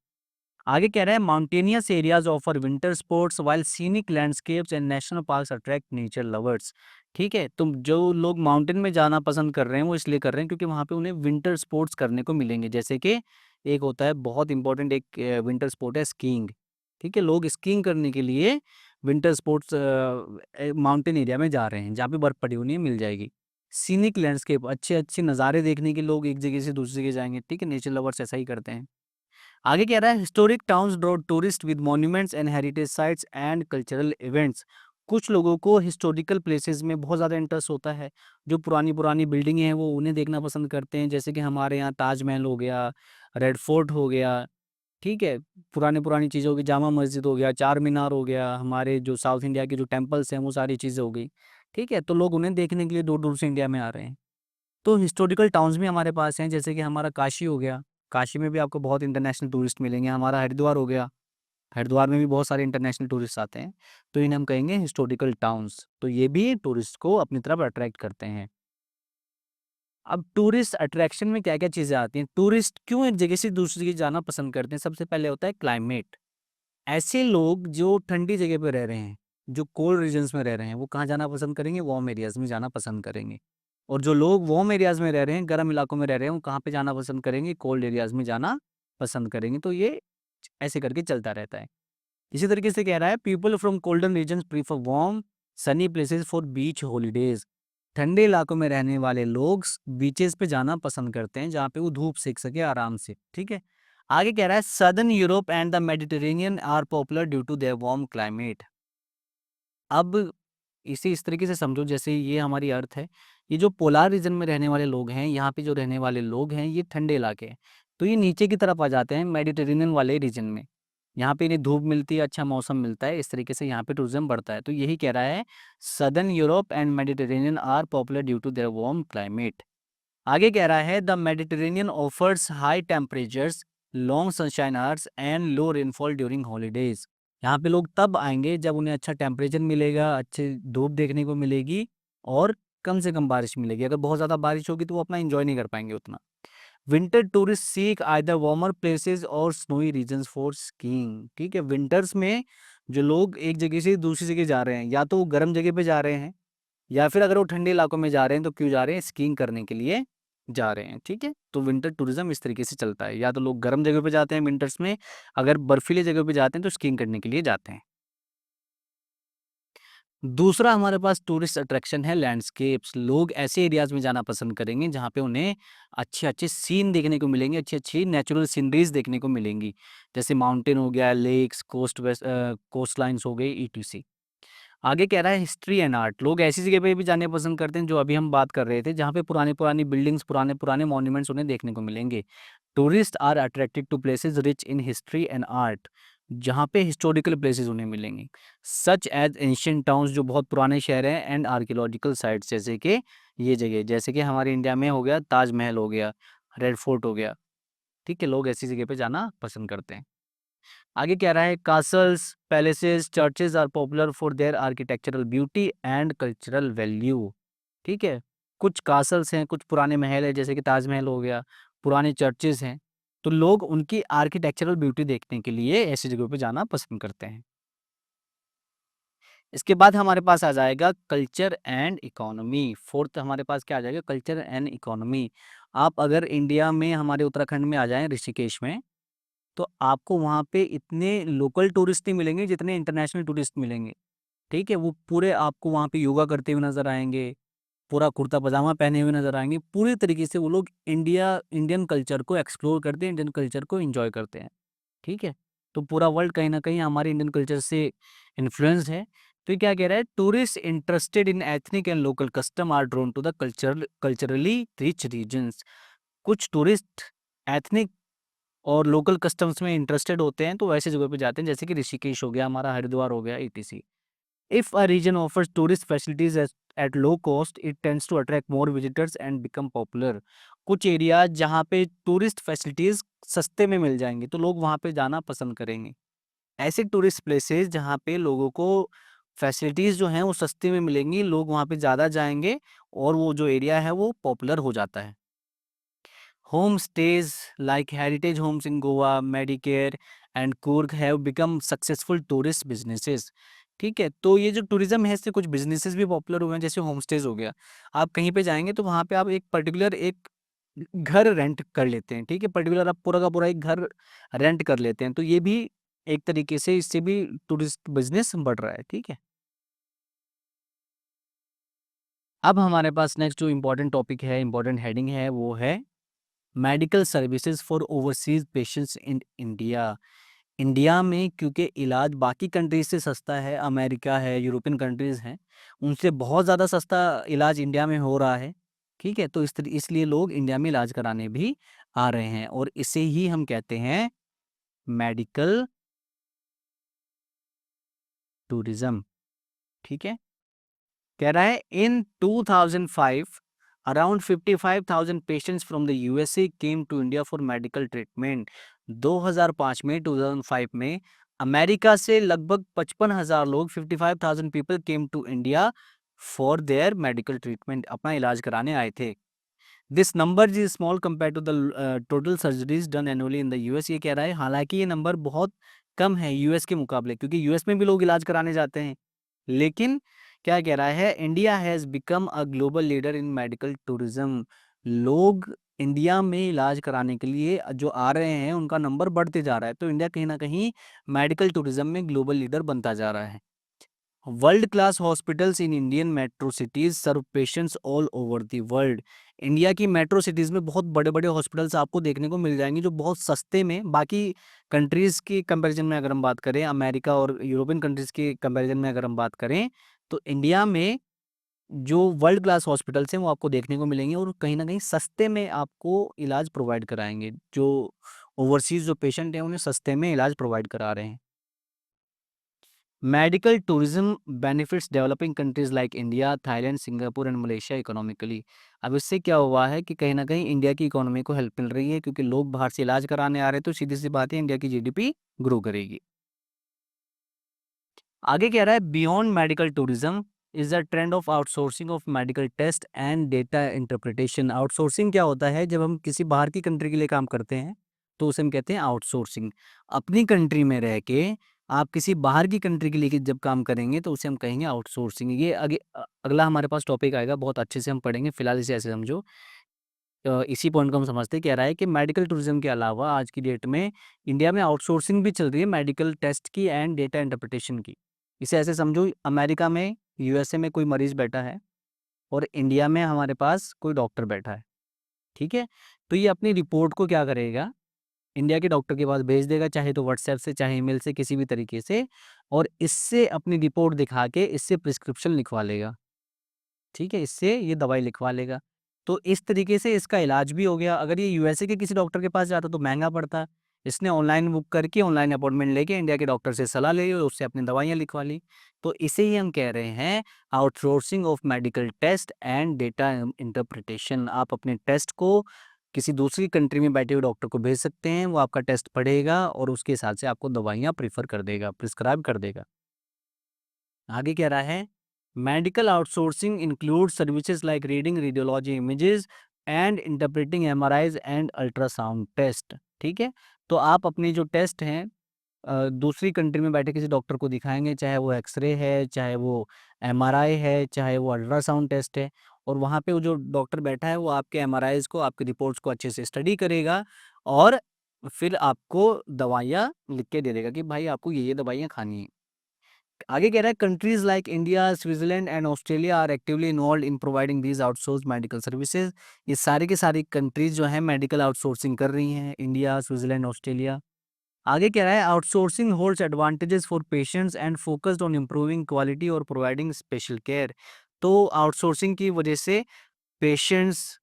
आगे कह रहा है mountainous areas offer winter sports while scenic landscapes and national parks attract nature lovers. ठीक है। तो जो लोग माउंटेन में जाना पसंद कर रहे हैं, वो इसलिए कर रहे हैं क्योंकि वहाँ पे उन्हें विंटर स्पोर्ट्स करने को मिलेंगे। जैसे कि एक होता है बहुत इंपॉर्टेंट, एक विंटर स्पोर्ट है स्कीइंग। ठीक है। लोग स्कीइंग करने के लिए विंटर स्पोर्ट्स माउंटेन एरिया में जा रहे हैं, जहाँ पे बर्फ पड़ी हुई मिल जाएगी। सीनिक लैंडस्केप, अच्छे अच्छे नज़ारे देखने के लोग एक जगह से दूसरी जगह जाएंगे। ठीक है। नेचर लवर्स ऐसा ही करते हैं। आगे कह रहा है historic towns draw tourist with monuments and heritage sites and cultural events. कुछ लोगों को हिस्टोरिकल प्लेसेस में बहुत ज़्यादा इंटरेस्ट होता है। जो पुरानी पुरानी बिल्डिंगें हैं, वो उन्हें देखना पसंद करते हैं। जैसे कि हमारे यहाँ ताजमहल हो गया, रेड फोर्ट हो गया, ठीक है? पुरानी चीज़ें हो गई, जामा मस्जिद हो गया, चार मीनार हो गया, हमारे जो साउथ इंडिया के जो टेम्पल्स हैं वो सारी चीज़ें हो गई, ठीक है? तो लोग उन्हें देखने के लिए दूर-दूर से इंडिया में आ रहे हैं। तो हिस्टोरिकल टाउन्स भी हमारे पास हैं, जैसे कि हमारा काशी हो गया, काशी में भी आपको बहुत इंटरनेशनल टूरिस्ट मिलेंगे। हमारा हरिद्वार हो गया, हरिद्वार में भी बहुत सारे इंटरनेशनल टूरिस्ट आते हैं, तो इन्हें हम कहेंगे हिस्टोरिकल टाउन्स। तो ये भी टूरिस्ट को अपनी तरफ अट्रैक्ट करते हैं। अब टूरिस्ट अट्रैक्शन में क्या-क्या चीज़ें आती हैं? टूरिस्ट क्यों एक जगह से दूसरी जगह जाना पसंद करते हैं? सबसे पहले होता है क्लाइमेट। ऐसे लोग जो ठंडी जगह पे रह रहे हैं, जो कोल्ड रीजन्स में रह रहे हैं, वो कहाँ जाना पसंद करेंगे? वार्म एरियाज़ में जाना पसंद करेंगे। और जो लोग वार्म एरियाज़ में रह रहे हैं, गर्म इलाकों में रह रहे हैं, वो कहाँ पे जाना पसंद करेंगे? कोल्ड एरियाज़ में जाना पसंद करेंगे। तो ये ऐसे करके चलता रहता है। इसी तरीके से कह रहा है people from colder regions prefer warm sunny places for beach holidays. ठंडे इलाकों में रहने वाले लोग बीचेस पे जाना पसंद करते हैं जहाँ पे वो धूप सेक सके आराम से, ठीक है। आगे कह रहा है southern Europe and the Mediterranean are popular due to their warm climate. अब इसे इस तरीके से समझो जैसे ये हमारी अर्थ है। ये जो पोलार रीजन में रहने वाले लोग हैं, यहाँ पे जो रहने वाले लोग हैं, ये ठंडे इलाके हैं। तो ये नीचे की तरफ आ जाते हैं मेडिटेरेनियन वाले रीजन में। यहाँ पे इन्हें धूप मिलती है, अच्छा मौसम मिलता है, इस तरीके से यहाँ पे टूरिज्म बढ़ता है। तो यही कह रहा है southern Europe and Mediterranean are popular due to their warm climate. आगे कह रहा है the Mediterranean offers high temperatures, long sunshine hours and low rainfall during holidays. यहाँ पे लोग तब आएंगे जब उन्हें अच्छा टेम्परेचर मिलेगा, अच्छे धूप देखने को मिलेगी और कम से कम बारिश मिलेगी। अगर बहुत ज़्यादा बारिश होगी तो वो अपना एंजॉय नहीं कर पाएंगे उतना। Winter tourist seek either warmer places और स्नोई रीजन्स फॉर स्कीइंग। ठीक है, विंटर्स में जो लोग एक जगह से दूसरी जगह जा रहे हैं, या तो वो गर्म जगह पे जा रहे हैं, या फिर अगर वो ठंडे इलाकों में जा रहे हैं तो क्यों जा रहे हैं? स्कीइंग करने के लिए जा रहे हैं, ठीक है। तो विंटर टूरिज्म इस तरीके से चलता है, या तो लोग गर्म जगह पे जाते हैं विंटर्स में, अगर बर्फीली जगह पे जाते हैं तो स्कीइंग करने के लिए जाते हैं। दूसरा हमारे पास टूरिस्ट अट्रैक्शन है लैंडस्केप्स। लोग ऐसे एरियाज में जाना पसंद करेंगे जहाँ पे उन्हें अच्छे-अच्छे सीन देखने को मिलेंगे, अच्छी-अच्छी नेचुरल सीनरीज़ देखने को मिलेंगी। जैसे माउंटेन हो गया, लेक्स, कोस्ट लाइन्स हो गई, ईटीसी। आगे कह रहा है हिस्ट्री एंड आर्ट। लोग ऐसी जगह पे भी जाने पसंद करते हैं जो अभी हम बात कर रहे थे, जहाँ पे पुरानी-पुरानी बिल्डिंग्स, पुराने-पुराने मॉन्यूमेंट्स उन्हें देखने को मिलेंगे। Tourist are attracted to places rich in history and art, जहाँ पे हिस्टोरिकल प्लेसेस उन्हें मिलेंगे, सच एज एंशिएंट टाउन्स, जो बहुत पुराने शहर हैं, एंड आर्कियोलॉजिकल साइट्स, जैसे कि ये जगह, जैसे कि हमारे इंडिया में हो गया ताजमहल हो गया, रेड फोर्ट हो गया, ठीक है। लोग ऐसी जगह पे जाना पसंद करते हैं। आगे कह रहा है castles, palaces, churches are popular for their architectural beauty and cultural value. ठीक है, कुछ कासल्स हैं, कुछ पुराने महल है, जैसे कि ताजमहल हो गया, पुराने चर्चेज हैं, तो लोग उनकी आर्किटेक्चरल ब्यूटी देखने के लिए ऐसी जगहों पे जाना पसंद करते हैं। इसके बाद हमारे पास आ जाएगा कल्चर एंड इकोनॉमी। फोर्थ हमारे पास क्या आ जाएगा? Culture and economy. आप अगर इंडिया में हमारे उत्तराखंड में आ जाएं, ऋषिकेश में, तो आपको वहाँ पे इतने लोकल टूरिस्ट नहीं मिलेंगे जितने इंटरनेशनल टूरिस्ट मिलेंगे, ठीक है? वो पूरे आपको वहाँ पे योगा करते हुए नज़र आएँगे, पूरा कुर्ता पजामा पहने हुए नज़र आएँगे, पूरी तरीके से वो लोग इंडियन कल्चर को एक्सप्लोर करते हैं, इंडियन कल्चर को एन्जॉय करते हैं, ठीक है? तो पूरा वर्ल्ड कहीं न कहीं हमारे इंडियन कल्चर से इन्फ्लुएंस्ड है। तो ये क्या कह रहा है? Tourist interested in ethnic and local custom are drawn to the culturally rich regions. कुछ टूरिस्ट एथनिक और लोकल कस्टम्स में इंटरेस्टेड होते हैं, तो ऐसी जगह पे जाते हैं, जैसे कि ऋषिकेश हो गया, हमारा हरिद्वार हो गया, ETC. If a region offers tourist facilities at low cost, it tends to attract more visitors and become popular. कुछ एरिया जहाँ पे टूरिस्ट फैसिलिटीज सस्ते में मिल जाएंगे, तो लोग वहाँ पे जाना पसंद करेंगे। ऐसे टूरिस्ट प्लेसेस जहाँ पे लोगों को फैसिलिटीज जो हैं वो सस्ते में मिलेंगी, लोग वहाँ पे ज़्यादा जाएंगे और वो जो एरिया है वो पॉपुलर हो जाता है। Home stage like heritage homes in Goa, Medicare and Coorg have become successful tourist businesses। ठीक है, तो ये जो टूरिज्म है इससे कुछ बिजनेसेस भी पॉपुलर हुए हैं, जैसे होम स्टेज हो गया। आप कहीं पे जाएंगे तो वहाँ पे आप एक पर्टिकुलर एक घर रेंट कर लेते हैं, ठीक है, पर्टिकुलर आप पूरा का पूरा एक घर रेंट कर लेते हैं, तो ये भी एक तरीके से इससे भी टूरिस्ट बिजनेस बढ़ रहा है, ठीक है। अब हमारे पास नेक्स्ट जो इम्पोर्टेंट टॉपिक है, इम्पोर्टेंट हेडिंग है, वो है medical services for overseas patients in India. India में क्योंकि इलाज बाकी कंट्रीज से सस्ता है, अमेरिका है, यूरोपियन कंट्रीज हैं, उनसे बहुत ज़्यादा सस्ता इलाज इंडिया में हो रहा है, ठीक है। तो इसलिए लोग इंडिया में इलाज कराने भी आ रहे हैं, और इसे ही हम कहते हैं मेडिकल टूरिज्म। ठीक है, कह रहा है in 2005 around 55,000 patients from the USA came to India for medical treatment. 2005 में 2005 में अमेरिका से लगभग 55,000 लोग 55,000 people came to India for their medical treatment, अपना इलाज कराने आए थे। This number is small compare to the total surgeries done annually in the US. ये कह रहा है हालांकि ये नंबर बहुत कम है यूएस के मुकाबले, क्योंकि यूएस में भी लोग इलाज कराने जाते हैं, लेकिन क्या कह रहा है, India has become a global leader in medical tourism. लोग इंडिया में इलाज कराने के लिए जो आ रहे हैं उनका नंबर बढ़ते जा रहा है, तो इंडिया कहीं ना कहीं मेडिकल टूरिज्म में ग्लोबल लीडर बनता जा रहा है। World class hospitals in Indian metro cities serve patients all over the world. India की मेट्रो सिटीज में बहुत बड़े बड़े हॉस्पिटल्स आपको देखने को मिल जाएंगे जो बहुत सस्ते में, बाकी कंट्रीज की कंपैरिजन में अगर हम बात करें, अमेरिका और यूरोपियन कंट्रीज की कंपैरिजन में अगर हम बात करें, तो इंडिया में जो वर्ल्ड क्लास हॉस्पिटल्स हैं वो आपको देखने को मिलेंगे और कहीं ना कहीं सस्ते में आपको इलाज प्रोवाइड कराएंगे। जो ओवरसीज जो पेशेंट हैं उन्हें सस्ते में इलाज प्रोवाइड करा रहे हैं। Medical tourism benefits developing countries like India, Thailand, Singapore and Malaysia economically. अब इससे क्या हुआ है कि कहीं ना कहीं इंडिया की इकोनॉमी को हेल्प मिल रही है, क्योंकि लोग बाहर से इलाज कराने आ रहे हैं, तो सीधी सी बात है इंडिया की जीडीपी ग्रो करेगी। आगे कह रहा है beyond medical tourism is the trend of outsourcing of medical test and data interpretation. Outsourcing क्या होता है, जब हम किसी बाहर की कंट्री के लिए काम करते हैं तो उसे हम कहते हैं आउटसोर्सिंग। अपनी कंट्री में रह के आप किसी बाहर की कंट्री के लिए जब काम करेंगे तो उसे हम कहेंगे आउटसोर्सिंग। ये अगला हमारे पास टॉपिक आएगा, बहुत अच्छे से हम पढ़ेंगे, फिलहाल इसे ऐसे समझो। इसी पॉइंट को हम समझते हैं। कह रहा है कि मेडिकल टूरिज्म के अलावा आज की डेट में इंडिया में आउटसोर्सिंग भी चल रही है मेडिकल टेस्ट की एंड डेटा इंटरप्रिटेशन की। इसे ऐसे समझो, अमेरिका में, यूएसए में कोई मरीज बैठा है और इंडिया में हमारे पास कोई डॉक्टर बैठा है, ठीक है। तो ये अपनी रिपोर्ट को क्या करेगा, इंडिया के डॉक्टर के पास भेज देगा, चाहे तो व्हाट्सएप से, चाहे ईमेल से, किसी भी तरीके से, और इससे अपनी रिपोर्ट दिखा के इससे प्रिस्क्रिप्शन लिखवा लेगा, ठीक है, इससे ये दवाई लिखवा लेगा। तो इस तरीके से इसका इलाज भी हो गया। अगर ये यूएसए के किसी डॉक्टर के पास जाता तो महंगा पड़ता, इसने ऑनलाइन बुक करके ऑनलाइन अपॉइंटमेंट लेके इंडिया के डॉक्टर से सलाह ले ली और उससे अपनी दवाइयाँ लिखवा ली। तो इसे ही हम कह रहे हैं outsourcing of medical test and data interpretation. आप अपने टेस्ट को किसी दूसरी कंट्री में बैठे हुए डॉक्टर को भेज सकते हैं, वो आपका टेस्ट पढ़ेगा और उसके हिसाब से आपको दवाइयाँ प्रीफर कर देगा, प्रिस्क्राइब कर देगा। आगे कह रहा है medical outsourcing include services like reading radiology images and interpreting MRIs and ultrasound test. ठीक है, तो आप अपने जो टेस्ट हैं दूसरी कंट्री में बैठे किसी डॉक्टर को दिखाएंगे, चाहे वो एक्सरे है, चाहे वो एमआरआई है, चाहे वो अल्ट्रासाउंड टेस्ट है, और वहाँ पे वो जो डॉक्टर बैठा है वो आपके एमआरआईज को, आपकी रिपोर्ट्स को अच्छे से स्टडी करेगा और फिर आपको दवाइयाँ लिख के दे देगा कि भाई आपको ये दवाइयाँ खानी है। आगे कह रहा है countries like India, Switzerland and Australia are actively involve in providing these outsource medical services. ये सारी की सारी कंट्रीज जो है मेडिकल आउटसोर्सिंग कर रही हैं, इंडिया, स्विट्जरलैंड, ऑस्ट्रेलिया। आगे कह रहा है outsourcing holds advantages for patients and focused on improving quality और प्रोवाइडिंग स्पेशल केयर। तो आउटसोर्सिंग की वजह से पेशेंट्स,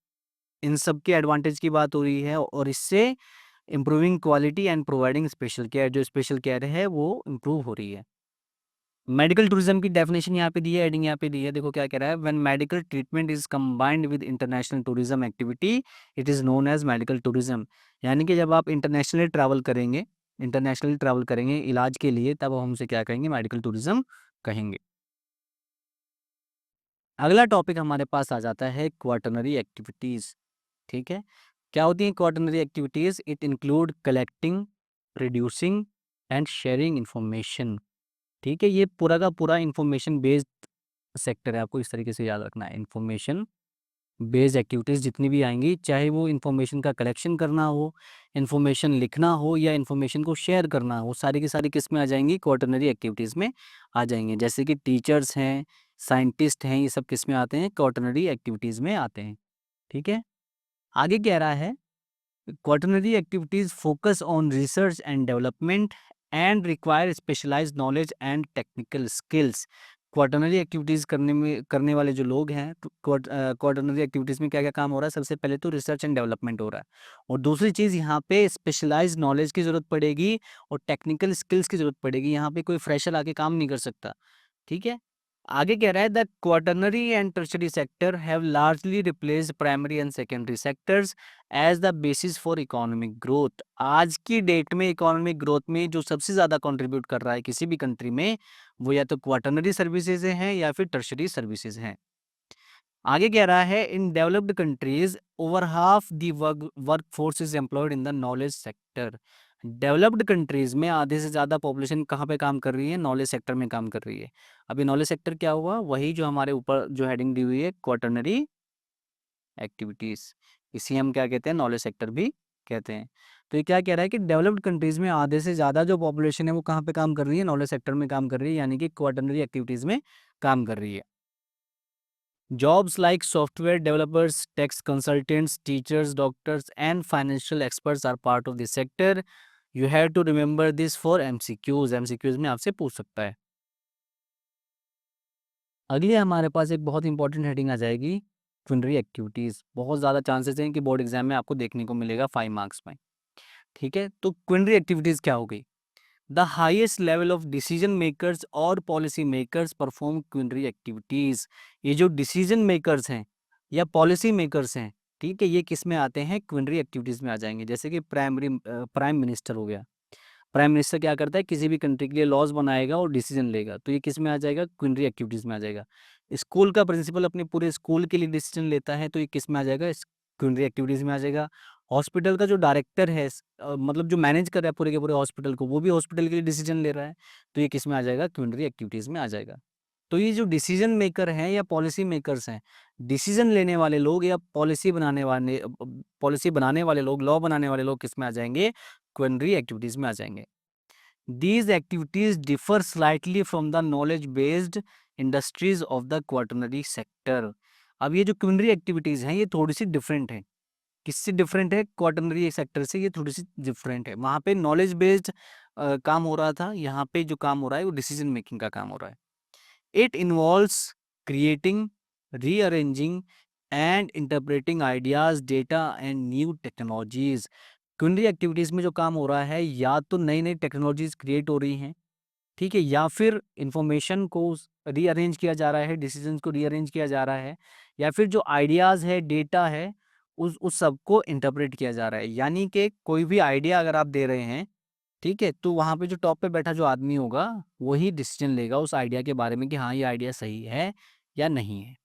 इन सब के एडवांटेज की बात हो रही है और इससे improving quality and providing special care, जो स्पेशल केयर है वो इम्प्रूव हो रही है। मेडिकल टूरिज्म की डेफिनेशन यहाँ पे दी है, हेडिंग यहाँ पे दी है, देखो क्या कह रहा है। When medical treatment is combined with international tourism activity it is known as medical tourism. यानी कि जब आप इंटरनेशनली ट्रैवल करेंगे इलाज के लिए, तब हम उसे क्या कहेंगे, मेडिकल टूरिज्म कहेंगे। अगला टॉपिक हमारे पास आ जाता है क्वाटरनरी एक्टिविटीज़। ठीक है, क्या होती हैं quaternary activities? It include collecting, producing and sharing information. ठीक है, ये पूरा का पूरा इंफॉर्मेशन बेस्ड सेक्टर है, आपको इस तरीके से याद रखना है। इंफॉर्मेशन बेस्ड एक्टिविटीज़ जितनी भी आएंगी, चाहे वो इंफॉर्मेशन का कलेक्शन करना हो, इंफॉर्मेशन लिखना हो या इंफॉर्मेशन को शेयर करना हो, सारी की सारी किस में आ जाएंगी, क्वाटरनरी एक्टिविटीज़ में आ जाएंगे। जैसे कि टीचर्स हैं, साइंटिस्ट हैं, ये सब किस में आते हैं, क्वाटरनरी एक्टिविटीज़ में आते हैं। ठीक है, आगे कह रहा है quaternary activities focus on research and development and require specialized knowledge and technical skills। Quaternary activities करने वाले जो लोग हैं, तो क्वाटरनरी एक्टिविटीज़ में क्या-क्या काम हो रहा है? सबसे पहले तो रिसर्च एंड डेवलपमेंट हो रहा है, और दूसरी चीज़ यहाँ पे स्पेशलाइज़्ड नॉलेज की ज़रूरत पड़ेगी और टेक्निकल स्किल्स की ज़रूरत पड़ेगी। यहाँ पे कोई फ्रेशर आके काम नहीं कर सकता, ठीक है? आगे कह रहा है the quaternary and tertiary sector have largely replaced primary and secondary sectors as the basis for economic growth. आज की डेट में इकोनॉमिक ग्रोथ में जो सबसे ज़्यादा कंट्रीब्यूट कर रहा है किसी भी कंट्री में, वो या तो क्वाटरनरी सर्विसेज हैं या फिर टर्शियरी सर्विसेज हैं। आगे कह रहा है in developed countries over half the work force is employed in the knowledge sector. Developed countries में आधे से ज़्यादा पॉपुलेशन कहाँ पे काम कर रही है? नॉलेज सेक्टर में काम कर रही है। अभी नॉलेज सेक्टर क्या हुआ? वही जो हमारे ऊपर जो हेडिंग दी हुई है, क्वाटरनरी एक्टिविटीज, इसी हम क्या कहते हैं? नॉलेज सेक्टर भी कहते हैं। तो ये क्या कह रहा है कि डेवलप्ड कंट्रीज में आधे से ज़्यादा जो पॉपुलेशन है वो कहाँ पे काम कर रही है? नॉलेज सेक्टर में काम कर रही है, यानी कि क्वाटरनरी एक्टिविटीज में काम कर रही है। Jobs like software developers, tax consultants, teachers, doctors, and financial experts are part of this sector. You have to remember this for MCQs. MCQs में आपसे पूछ सकता है। अगली हमारे पास एक बहुत इंपॉर्टेंट हेडिंग आ जाएगी, क्विनरी एक्टिविटीज़। बहुत ज़्यादा चांसेस हैं कि बोर्ड एग्जाम में आपको देखने को मिलेगा 5 मार्क्स में। ठीक है, तो क्विनरी एक्टिविटीज़ क्या हो गई? The highest level of decision makers और policy makers perform quinary activities. ये जो डिसीजन मेकर्स हैं या पॉलिसी मेकर्स हैं, ठीक है, ये किस में आते हैं? क्विनरी एक्टिविटीज में आ जाएंगे। जैसे कि प्राइम मिनिस्टर हो गया। प्राइम मिनिस्टर क्या करता है? किसी भी कंट्री के लिए लॉज बनाएगा और डिसीजन लेगा, तो ये किस में आ जाएगा? क्विनरी एक्टिविटीज में आ जाएगा। स्कूल का प्रिंसिपल अपने पूरे स्कूल के लिए डिसीजन लेता है, तो ये किस में आ जाएगा? क्विनरी एक्टिविटीज में आ जाएगा। हॉस्पिटल का जो डायरेक्टर है, मतलब जो मैनेज कर रहा है पूरे के पूरे हॉस्पिटल को, वो भी हॉस्पिटल के लिए डिसीजन ले रहा है, तो ये किस में आ जाएगा? क्विनरी एक्टिविटीज में आ जाएगा। तो ये जो डिसीजन मेकर हैं या पॉलिसी मेकर्स हैं, डिसीजन लेने वाले लोग या पॉलिसी बनाने वाले लोग, लॉ बनाने वाले लोग किस में आ जाएंगे? क्विनरी एक्टिविटीज में आ जाएंगे। These activities differ slightly from the knowledge-based industries of the quaternary sector. अब ये जो क्विनरी एक्टिविटीज हैं, ये थोड़ी सी डिफरेंट है। किससे डिफरेंट है? क्वाटरनरी सेक्टर से ये थोड़ी सी डिफरेंट है। वहाँ पे नॉलेज बेस्ड काम हो रहा था, यहाँ पे जो काम हो रहा है वो डिसीजन मेकिंग का काम हो रहा है। It involves creating, rearranging and interpreting ideas, data and new technologies. Quinary activities में जो काम हो रहा है, या तो नई नई टेक्नोलॉजीज क्रिएट हो रही हैं, ठीक है, या फिर इंफॉर्मेशन को रीअरेंज किया जा रहा है, डिसीजंस को रीअरेंज किया जा रहा है, या फिर जो आइडियाज़ है, डेटा है, उस सब को इंटरप्रेट किया जा रहा है। यानी कि कोई भी आइडिया अगर आप दे रहे हैं, ठीक है, तो वहाँ पे जो टॉप पे बैठा जो आदमी होगा, वही डिसीजन लेगा उस आइडिया के बारे में कि हाँ, ये आइडिया सही है या नहीं है।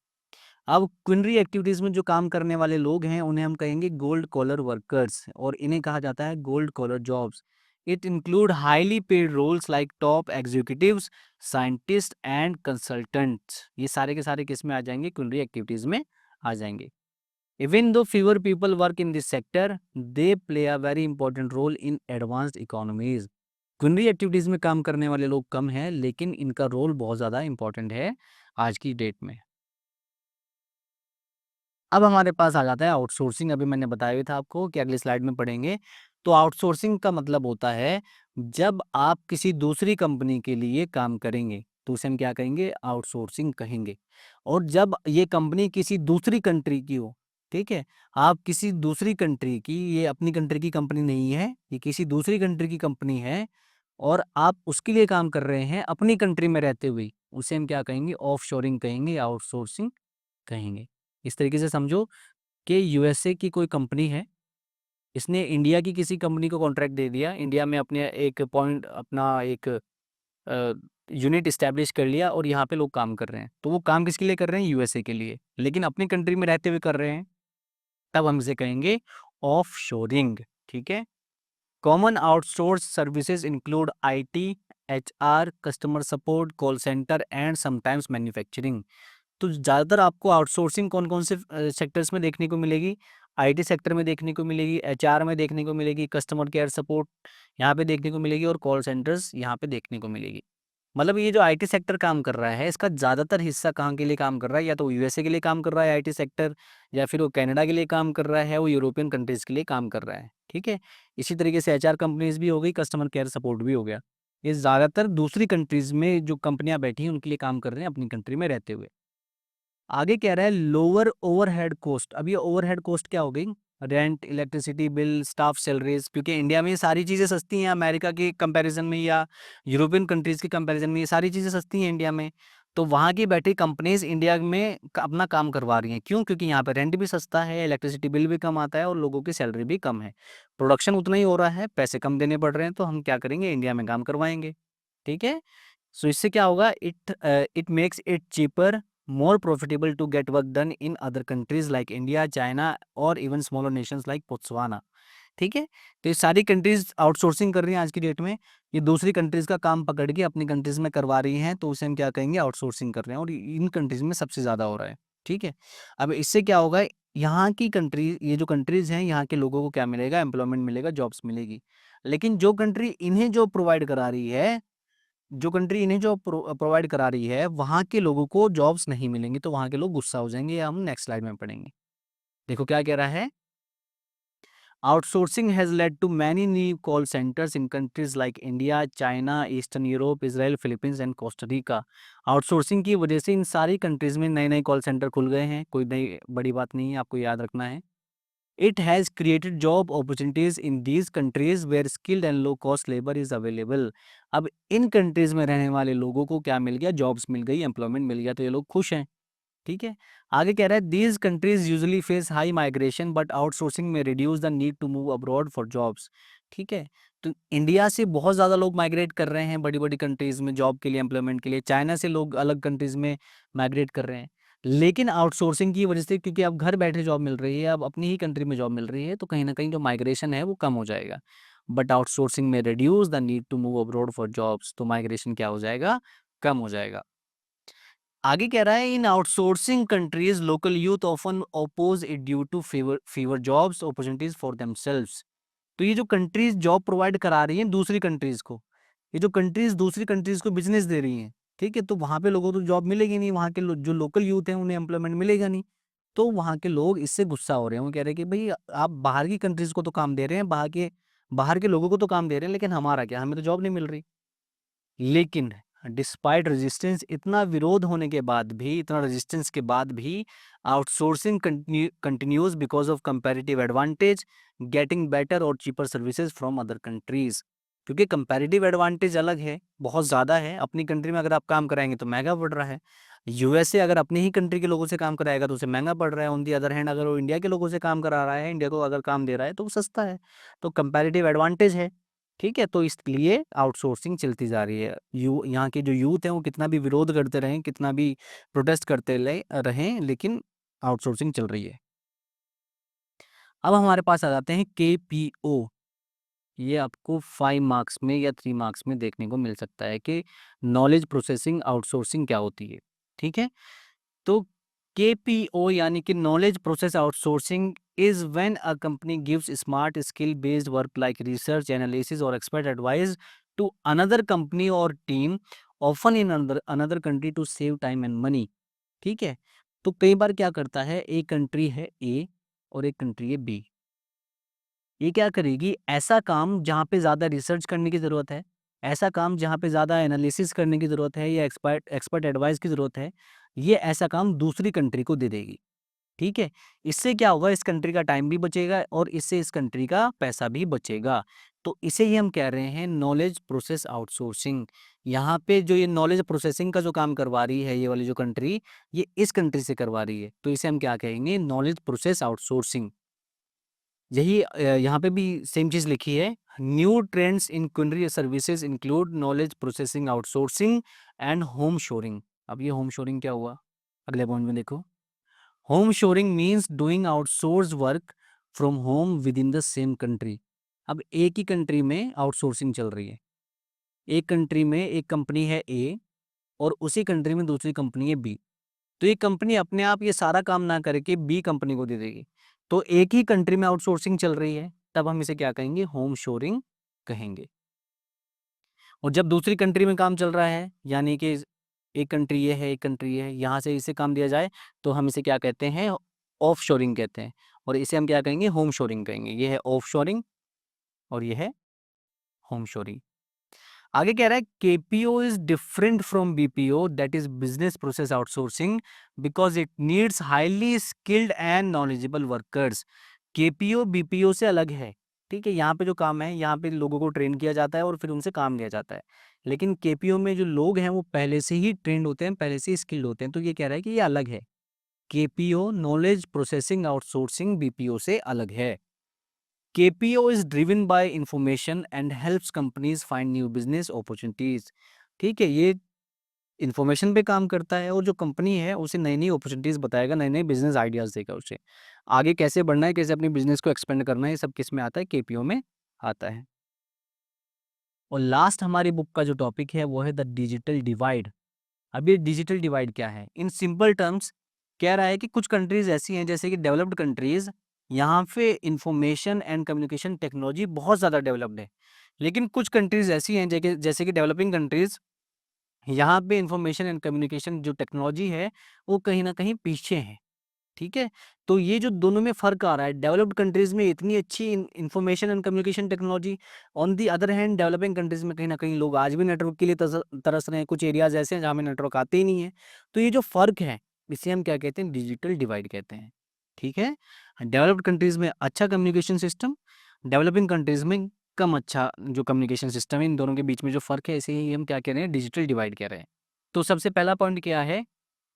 अब क्विनरी एक्टिविटीज़ में जो काम करने वाले लोग हैं, उन्हें हम कहेंगे गोल्ड कॉलर वर्कर्स, और इन्हें कहा जाता है gold collar jobs. It include highly paid roles like top executives, scientist and consultants. ये सारे के सारे किस में आ जाएंगे? क्विनरी एक्टिविटीज़ में आ जाएंगे। Even though fewer people work in this sector, they play a very important role in advanced economies. Quinary activities में काम करने वाले लोग कम हैं, लेकिन इनका रोल बहुत ज़्यादा इंपॉर्टेंट है आज की डेट में। अब हमारे पास आ जाता है आउटसोर्सिंग। अभी मैंने बताया भी था आपको कि अगली स्लाइड में पढ़ेंगे। तो आउटसोर्सिंग का मतलब होता है जब आप किसी दूसरी कंपनी के लिए काम करेंगे, तो उसे हम क्या कहेंगे? आउटसोर्सिंग कहेंगे। और जब ये कंपनी किसी दूसरी कंट्री की हो, ठीक है, आप किसी दूसरी कंट्री की, ये अपनी कंट्री की कंपनी नहीं है, ये किसी दूसरी कंट्री की कंपनी है, और आप उसके लिए काम कर रहे हैं अपनी कंट्री में रहते हुए, उसे हम क्या कहेंगे? ऑफशोरिंग कहेंगे, आउटसोर्सिंग कहेंगे। इस तरीके से समझो कि यूएसए की कोई कंपनी है, इसने इंडिया की किसी कंपनी को कॉन्ट्रैक्ट दे दिया, इंडिया में अपना एक यूनिट इस्टेब्लिश कर लिया और यहाँ पे लोग काम कर रहे हैं। तो वो काम किसके लिए कर रहे हैं? यूएसए के लिए, लेकिन अपनी कंट्री में रहते हुए कर रहे हैं, तब हम इसे कहेंगे ऑफशोरिंग। ठीक है। Common outsource services include IT, HR, customer support, call centre and sometimes manufacturing. तो ज़्यादातर आपको आउटसोर्सिंग कौन-कौन से सेक्टर्स में देखने को मिलेगी? आईटी सेक्टर में देखने को मिलेगी, एचआर में देखने को मिलेगी, कस्टमर केयर सपोर्ट यहाँ पे देखने को मिलेगी, और कॉल सेंटर्स यहाँ पे देखने को मिलेगी। मतलब ये जो आईटी सेक्टर काम कर रहा है, इसका ज़्यादातर हिस्सा कहाँ के लिए काम कर रहा है? या तो यूएसए के लिए काम कर रहा है आईटी सेक्टर, या फिर वो कनाडा के लिए काम कर रहा है, वो यूरोपियन कंट्रीज़ के लिए काम कर रहा है। ठीक है? इसी तरीके से एचआर कंपनीज़ भी हो गई, कस्टमर केयर सपोर्ट भी हो गया। ये ज़्यादातर दूसरी कंट्रीज़ में जो कंपनियाँ बैठी हैं उनके लिए काम कर रहे हैं अपनी कंट्री में रहते हुए। आगे कह रहा है लोअर ओवरहेड कॉस्ट। अब ये ओवरहेड कॉस्ट क्या हो गई? Rent, electricity bill, staff salaries, क्योंकि इंडिया में ये सारी चीज़ें सस्ती हैं, अमेरिका के कंपैरिज़न में या यूरोपियन कंट्रीज़ के कंपैरिज़न में ये सारी चीज़ें सस्ती हैं इंडिया में। तो वहाँ की बैठी कंपनीज़ इंडिया में अपना काम करवा रही हैं। क्यों? क्योंकि यहाँ पे रेंट भी सस्ता है, इलेक्ट्रिसिटी बिल भी कम आता है और लोगों की सैलरी भी कम है। प्रोडक्शन उतना ही हो रहा है, पैसे कम देने पड़ रहे हैं, तो हम क्या करेंगे? इंडिया में काम करवाएँगे। ठीक है? सो इससे क्या होगा? It makes it cheaper, more profitable to get work done in other countries like India, China और even smaller nations like Botswana। ठीक है? तो ये सारी कंट्रीज आउटसोर्सिंग कर रही हैं आज की डेट में। ये दूसरी कंट्रीज का काम पकड़ के अपनी कंट्रीज में करवा रही हैं, तो उसे हम क्या कहेंगे? आउटसोर्सिंग कर रहे हैं और इन कंट्रीज में सबसे ज़्यादा हो रहा है। ठीक है? अब इससे क्या होगा? यहाँ की कंट्री, ये जो कंट्रीज हैं, यहाँ के लोगों को क्या मिलेगा? एम्प्लॉयमेंट मिलेगा, जॉब्स मिलेगी। लेकिन जो कंट्री इन्हें जॉब प्रोवाइड करा रही है, जो कंट्री इन्हें जॉब प्रोवाइड करा रही है, वहाँ के लोगों को जॉब्स नहीं मिलेंगी, तो वहाँ के लोग गुस्सा हो जाएँगे। ये हम नेक्स्ट स्लाइड में पढ़ेंगे। देखो क्या कह रहा है? Outsourcing has led to many new call centres in countries like India, China, Eastern Europe, Israel, Philippines and Costa Rica. Outsourcing की वजह से इन सारी कंट्रीज में नए-नए कॉल सेंटर खुल गए हैं। कोई नई बड़ी बात नहीं है, आपको याद रखना है। It has created job opportunities in these countries where skilled and low cost labor is available। अब इन कंट्रीज में रहने वाले लोगों को क्या मिल गया? जॉब्स मिल गई, एम्प्लॉयमेंट मिल गया, तो ये लोग खुश हैं। ठीक है? आगे कह रहा है these countries usually face high migration but outsourcing में reduce the need to move abroad for jobs. ठीक है? तो इंडिया से बहुत ज़्यादा लोग माइग्रेट कर रहे हैं बड़ी-बड़ी कंट्रीज में जॉब के लिए, एम्प्लॉयमेंट के लिए। चाइना से लोग अलग कंट्रीज में माइग्रेट कर रहे हैं। लेकिन आउटसोर्सिंग की वजह से, क्योंकि अब घर बैठे जॉब मिल रही है, अब अपनी ही कंट्री में जॉब मिल रही है, तो कहीं न कहीं जो माइग्रेशन है वो कम हो जाएगा। बट आउटसोर्सिंग में reduce the need to move abroad for jobs, तो माइग्रेशन क्या हो जाएगा? कम हो जाएगा। आगे कह रहा है in outsourcing countries local youth often oppose it due to fewer jobs opportunities for themselves. तो ये जो कंट्रीज जॉब प्रोवाइड करा रही हैं दूसरी कंट्रीज को, ये जो कंट्रीज दूसरी कंट्रीज को बिजनेस दे रही हैं, ठीक है, तो वहाँ पे लोगों को तो जॉब मिलेगी नहीं, वहाँ के जो लोकल यूथ हैं उन्हें एम्प्लॉयमेंट मिलेगा नहीं। तो वहाँ के लोग इससे गुस्सा हो रहे हैं, वो कह रहे हैं कि भाई आप बाहर की कंट्रीज को तो काम दे रहे हैं, बाहर के लोगों को तो काम दे रहे हैं, लेकिन हमारा क्या? हमें तो जॉब नहीं मिल रही। लेकिन डिस्पाइट रेजिस्टेंस, इतना विरोध होने के बाद भी, इतना रेजिस्टेंस के बाद भी outsourcing continues because of comparative advantage, getting better और cheaper services from other countries. क्योंकि कंपैरेटिव एडवांटेज अलग है, बहुत ज़्यादा है। अपनी कंट्री में अगर आप काम कराएंगे तो महंगा पड़ रहा है। यूएसए अगर अपनी ही कंट्री के लोगों से काम कराएगा तो उसे महंगा पड़ रहा है। ऑन दी अदर हैंड अगर वो इंडिया के लोगों से काम करा रहा है, इंडिया को अगर काम दे रहा है, तो वो सस्ता है। तो कंपैरेटिव एडवांटेज है। ठीक है? तो इसलिए आउटसोर्सिंग चलती जा रही है। यहाँ के जो यूथ हैं वो कितना भी विरोध करते रहें, कितना भी प्रोटेस्ट करते रहें, लेकिन आउटसोर्सिंग चल रही है। अब हमारे पास आ जाते हैं केपीओ। ये आपको 5 मार्क्स में या 3 मार्क्स में देखने को मिल सकता है कि नॉलेज प्रोसेसिंग आउटसोर्सिंग क्या होती है। ठीक है? तो केपीओ यानी कि knowledge process outsourcing is when a company gives smart skill based work like research, analysis और expert advice to another company और team, often in another country to save time and money. ठीक है? तो कई बार क्या करता है, एक कंट्री है ए और एक कंट्री है बी। ये क्या करेगी? ऐसा काम जहाँ पे ज़्यादा रिसर्च करने की ज़रूरत है, ऐसा काम जहाँ पे ज़्यादा एनालिसिस करने की ज़रूरत है या एक्सपर्ट एक्सपर्ट एडवाइस की ज़रूरत है, ये ऐसा काम दूसरी कंट्री को दे देगी। ठीक है? इससे क्या होगा? इस कंट्री का टाइम भी बचेगा और इससे इस कंट्री का पैसा भी बचेगा। तो इसे ही हम कह रहे हैं नॉलेज प्रोसेस आउटसोर्सिंग। यहाँ पे जो ये नॉलेज प्रोसेसिंग का जो काम करवा रही है ये वाली जो कंट्री, ये इस कंट्री से करवा रही है। तो इसे हम क्या कहेंगे? Knowledge process outsourcing. यही यहाँ पे भी सेम चीज़ लिखी है। न्यू ट्रेंड्स इन कुनरी services include knowledge processing outsourcing and home shoring. अब ये होम शोरिंग क्या हुआ? अगले पॉइंट में देखो। Home shoring means doing outsource work from home with in the same country. अब एक ही कंट्री में आउटसोर्सिंग चल रही है। एक कंट्री में एक कंपनी है ए और उसी कंट्री में दूसरी कंपनी है बी। तो ये कंपनी अपने आप ये सारा काम ना करके बी कंपनी को दे देगी। तो एक ही कंट्री में आउटसोर्सिंग चल रही है, तब हम इसे क्या कहेंगे? होम शोरिंग कहेंगे। और जब दूसरी कंट्री में काम चल रहा है, यानी कि एक कंट्री ये है, एक कंट्री ये है, यहाँ से इसे काम दिया जाए, तो हम इसे क्या कहते हैं? ऑफ शोरिंग कहते हैं। और इसे हम क्या कहेंगे? होम शोरिंग कहेंगे। ये है ऑफ शोरिंग और ये है होम शोरिंग। आगे कह रहा है KPO is different from BPO, that is business process outsourcing, because it needs highly skilled and knowledgeable workers. KPO BPO से अलग है, ठीक है। यहाँ पे जो काम है, यहाँ पे लोगों को ट्रेन किया जाता है और फिर उनसे काम लिया जाता है। लेकिन केपीओ में जो लोग हैं वो पहले से ही ट्रेंड होते हैं, पहले से ही स्किल्ड होते हैं। तो ये कह रहा है कि ये अलग है। KPO knowledge processing outsourcing BPO से अलग है। KPO is driven by information and helps companies find new business opportunities. ठीक है, ये इन्फॉर्मेशन पे काम करता है और जो कंपनी है उसे नई नई अपॉर्चुनिटीज बताएगा, नए नए बिजनेस आइडियाज देगा उसे। आगे कैसे बढ़ना है, कैसे अपनी बिजनेस को एक्सपेंड करना है, ये सब किस में आता है, केपीओ में आता है। और लास्ट हमारी बुक का जो टॉपिक है वो है द डिजिटल डिवाइड। अब ये डिजिटल डिवाइड क्या है? इन सिंपल टर्म्स कह रहा है कि कुछ कंट्रीज ऐसी हैं जैसे कि डेवलप्ड कंट्रीज, यहाँ पे इंफॉर्मेशन एंड कम्युनिकेशन टेक्नोलॉजी बहुत ज़्यादा डेवलप्ड है। लेकिन कुछ कंट्रीज ऐसी हैं जैसे कि डेवलपिंग कंट्रीज, यहाँ पे इंफॉर्मेशन एंड कम्युनिकेशन जो टेक्नोलॉजी है वो कहीं ना कहीं पीछे है। ठीक है, तो ये जो दोनों में फ़र्क आ रहा है, डेवलप्ड कंट्रीज़ में इतनी अच्छी information and communication technology, on the other hand developing countries में कहीं न कहीं लोग आज भी नेटवर्क के लिए तरस रहे हैं, कुछ एरियाज़ ऐसे हैं जहाँ में नेटवर्क आते ही नहीं है। तो ये जो फ़र्क है, इसे हम क्या कहते हैं, डिजिटल डिवाइड कहते हैं। ठीक है, डेवलप्ड कंट्रीज़ में अच्छा कम्युनिकेशन सिस्टम, डेवलपिंग कंट्रीज़ में कम अच्छा जो कम्युनिकेशन सिस्टम है, इन दोनों के बीच में जो फ़र्क है, इसे ही हम क्या कह रहे हैं, डिजिटल डिवाइड कह रहे हैं। तो सबसे पहला पॉइंट क्या है?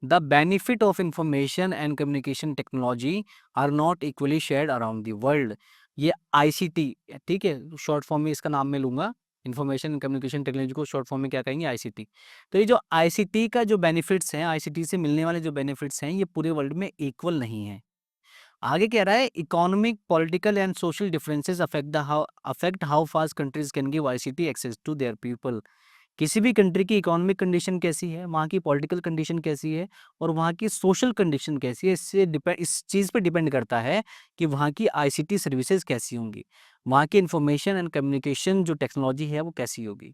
The benefit of information and communication technology are not equally shared around the world। ये आईसीटी, ठीक है, शॉर्ट फॉर्म में इसका नाम मैं लूंगा। इंफॉर्मेशन एंड कम्युनिकेशन टेक्नोलॉजी को शॉर्ट फॉर्म में क्या कहेंगे, आईसीटी। तो ये जो आईसीटी का जो बेनिफिट्स हैं, आईसीटी से मिलने वाले जो बेनिफिट्स हैं, ये पूरे वर्ल्ड में इक्वल नहीं है। आगे कह रहा है economic, political and social differences affect how fast countries can give ICT access to their people. किसी भी कंट्री की इकोनॉमिक कंडीशन कैसी है, वहाँ की पॉलिटिकल कंडीशन कैसी है और वहाँ की सोशल कंडीशन कैसी है, इस चीज़ पे डिपेंड करता है कि वहाँ की आईसीटी सर्विसेज कैसी होंगी, वहाँ की इंफॉर्मेशन एंड कम्युनिकेशन जो टेक्नोलॉजी है वो कैसी होगी।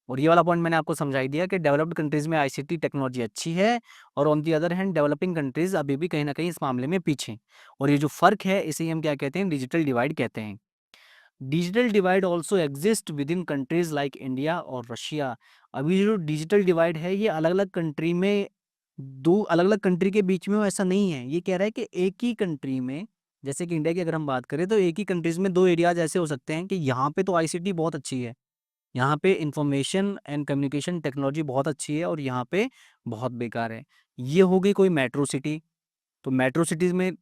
और ये वाला पॉइंट मैंने आपको समझा ही दिया कि डेवलप्ड कंट्रीज में आईसीटी टेक्नोलॉजी अच्छी है और on the other hand developing countries अभी भी कहीं ना कहीं इस मामले में पीछे। और ये जो फर्क है इसे ही हम क्या कहते हैं, डिजिटल डिवाइड कहते हैं। Digital divide also exist with in countries like India और रशिया। अभी जो डिजिटल डिवाइड है ये अलग अलग कंट्री में, दो अलग अलग कंट्री के बीच में हो, ऐसा नहीं है। ये कह रहा है कि एक ही कंट्री में, जैसे कि इंडिया की अगर हम बात करें तो एक ही कंट्रीज में दो एरियाज ऐसे हो सकते हैं कि यहाँ पे तो आईसीटी बहुत अच्छी है, यहाँ पे इंफॉर्मेशन एंड कम्युनिकेशन टेक्नोलॉजी बहुत अच्छी है और यहाँ पे बहुत बेकार है। ये हो गई कोई मेट्रो सिटी, तो मेट्रो सिटीज़ में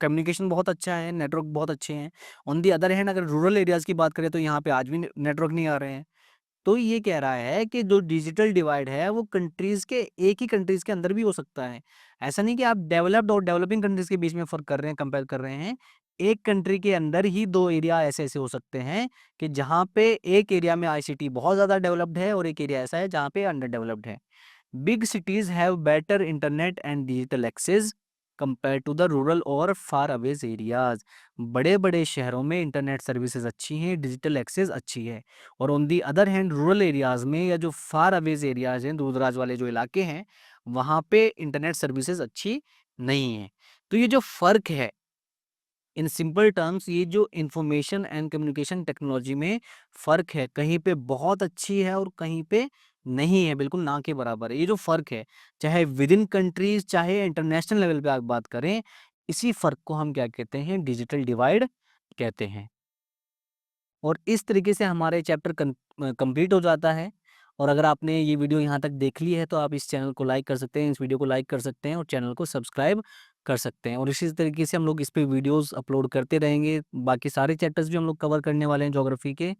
कम्युनिकेशन बहुत अच्छा है, नेटवर्क बहुत अच्छे हैं। ऑन दी अदर हैंड अगर रूरल एरियाज़ की बात करें तो यहाँ पे आज भी नेटवर्क नहीं आ रहे हैं। तो ये कह रहा है कि जो डिजिटल डिवाइड है वो कंट्रीज़ के, एक ही कंट्रीज़ के अंदर भी हो सकता है। ऐसा नहीं कि आप डेवलप्ड और डेवलपिंग कंट्रीज़ के बीच में फ़र्क कर रहे हैं, कंपेयर कर रहे हैं। एक कंट्री के अंदर ही 2 एरिया ऐसे-ऐसे हो सकते हैं कि जहाँ पे एक एरिया में आईसीटी बहुत ज़्यादा डेवलप्ड है और एक एरिया ऐसा है जहाँ पे अंडर डेवलप्ड है। Big cities have better internet and digital access compared to the rural और far away areas। बड़े-बड़े शहरों में इंटरनेट सर्विसेज अच्छी हैं, डिजिटल एक्सेस अच्छी है। और on the other hand rural areas में या जो फार अवेज एरियाज हैं, दूर दराज वाले जो इलाके हैं, वहाँ पे इंटरनेट सर्विसेज अच्छी नहीं है। तो ये जो फ़र्क है, इन सिंपल टर्म्स, ये जो इंफॉर्मेशन एंड कम्युनिकेशन टेक्नोलॉजी में फ़र्क है, कहीं पे बहुत अच्छी है और कहीं पे नहीं है, बिल्कुल ना के बराबर है। ये जो फ़र्क है, चाहे विद इन कंट्रीज़, चाहे इंटरनेशनल लेवल पे आप बात करें, इसी फ़र्क को हम क्या कहते हैं, डिजिटल डिवाइड कहते हैं। और इस तरीके से हमारे चैप्टर कंप्लीट हो जाता है। और अगर आपने ये वीडियो यहाँ तक देख ली है तो आप इस चैनल को लाइक कर सकते हैं, इस वीडियो को लाइक कर सकते हैं और चैनल को सब्सक्राइब कर सकते हैं। और इसी तरीके से हम लोग इस पे वीडियोस अपलोड करते रहेंगे। बाकी सारे चैप्टर्स भी हम लोग कवर करने वाले हैं ज्योग्राफी के।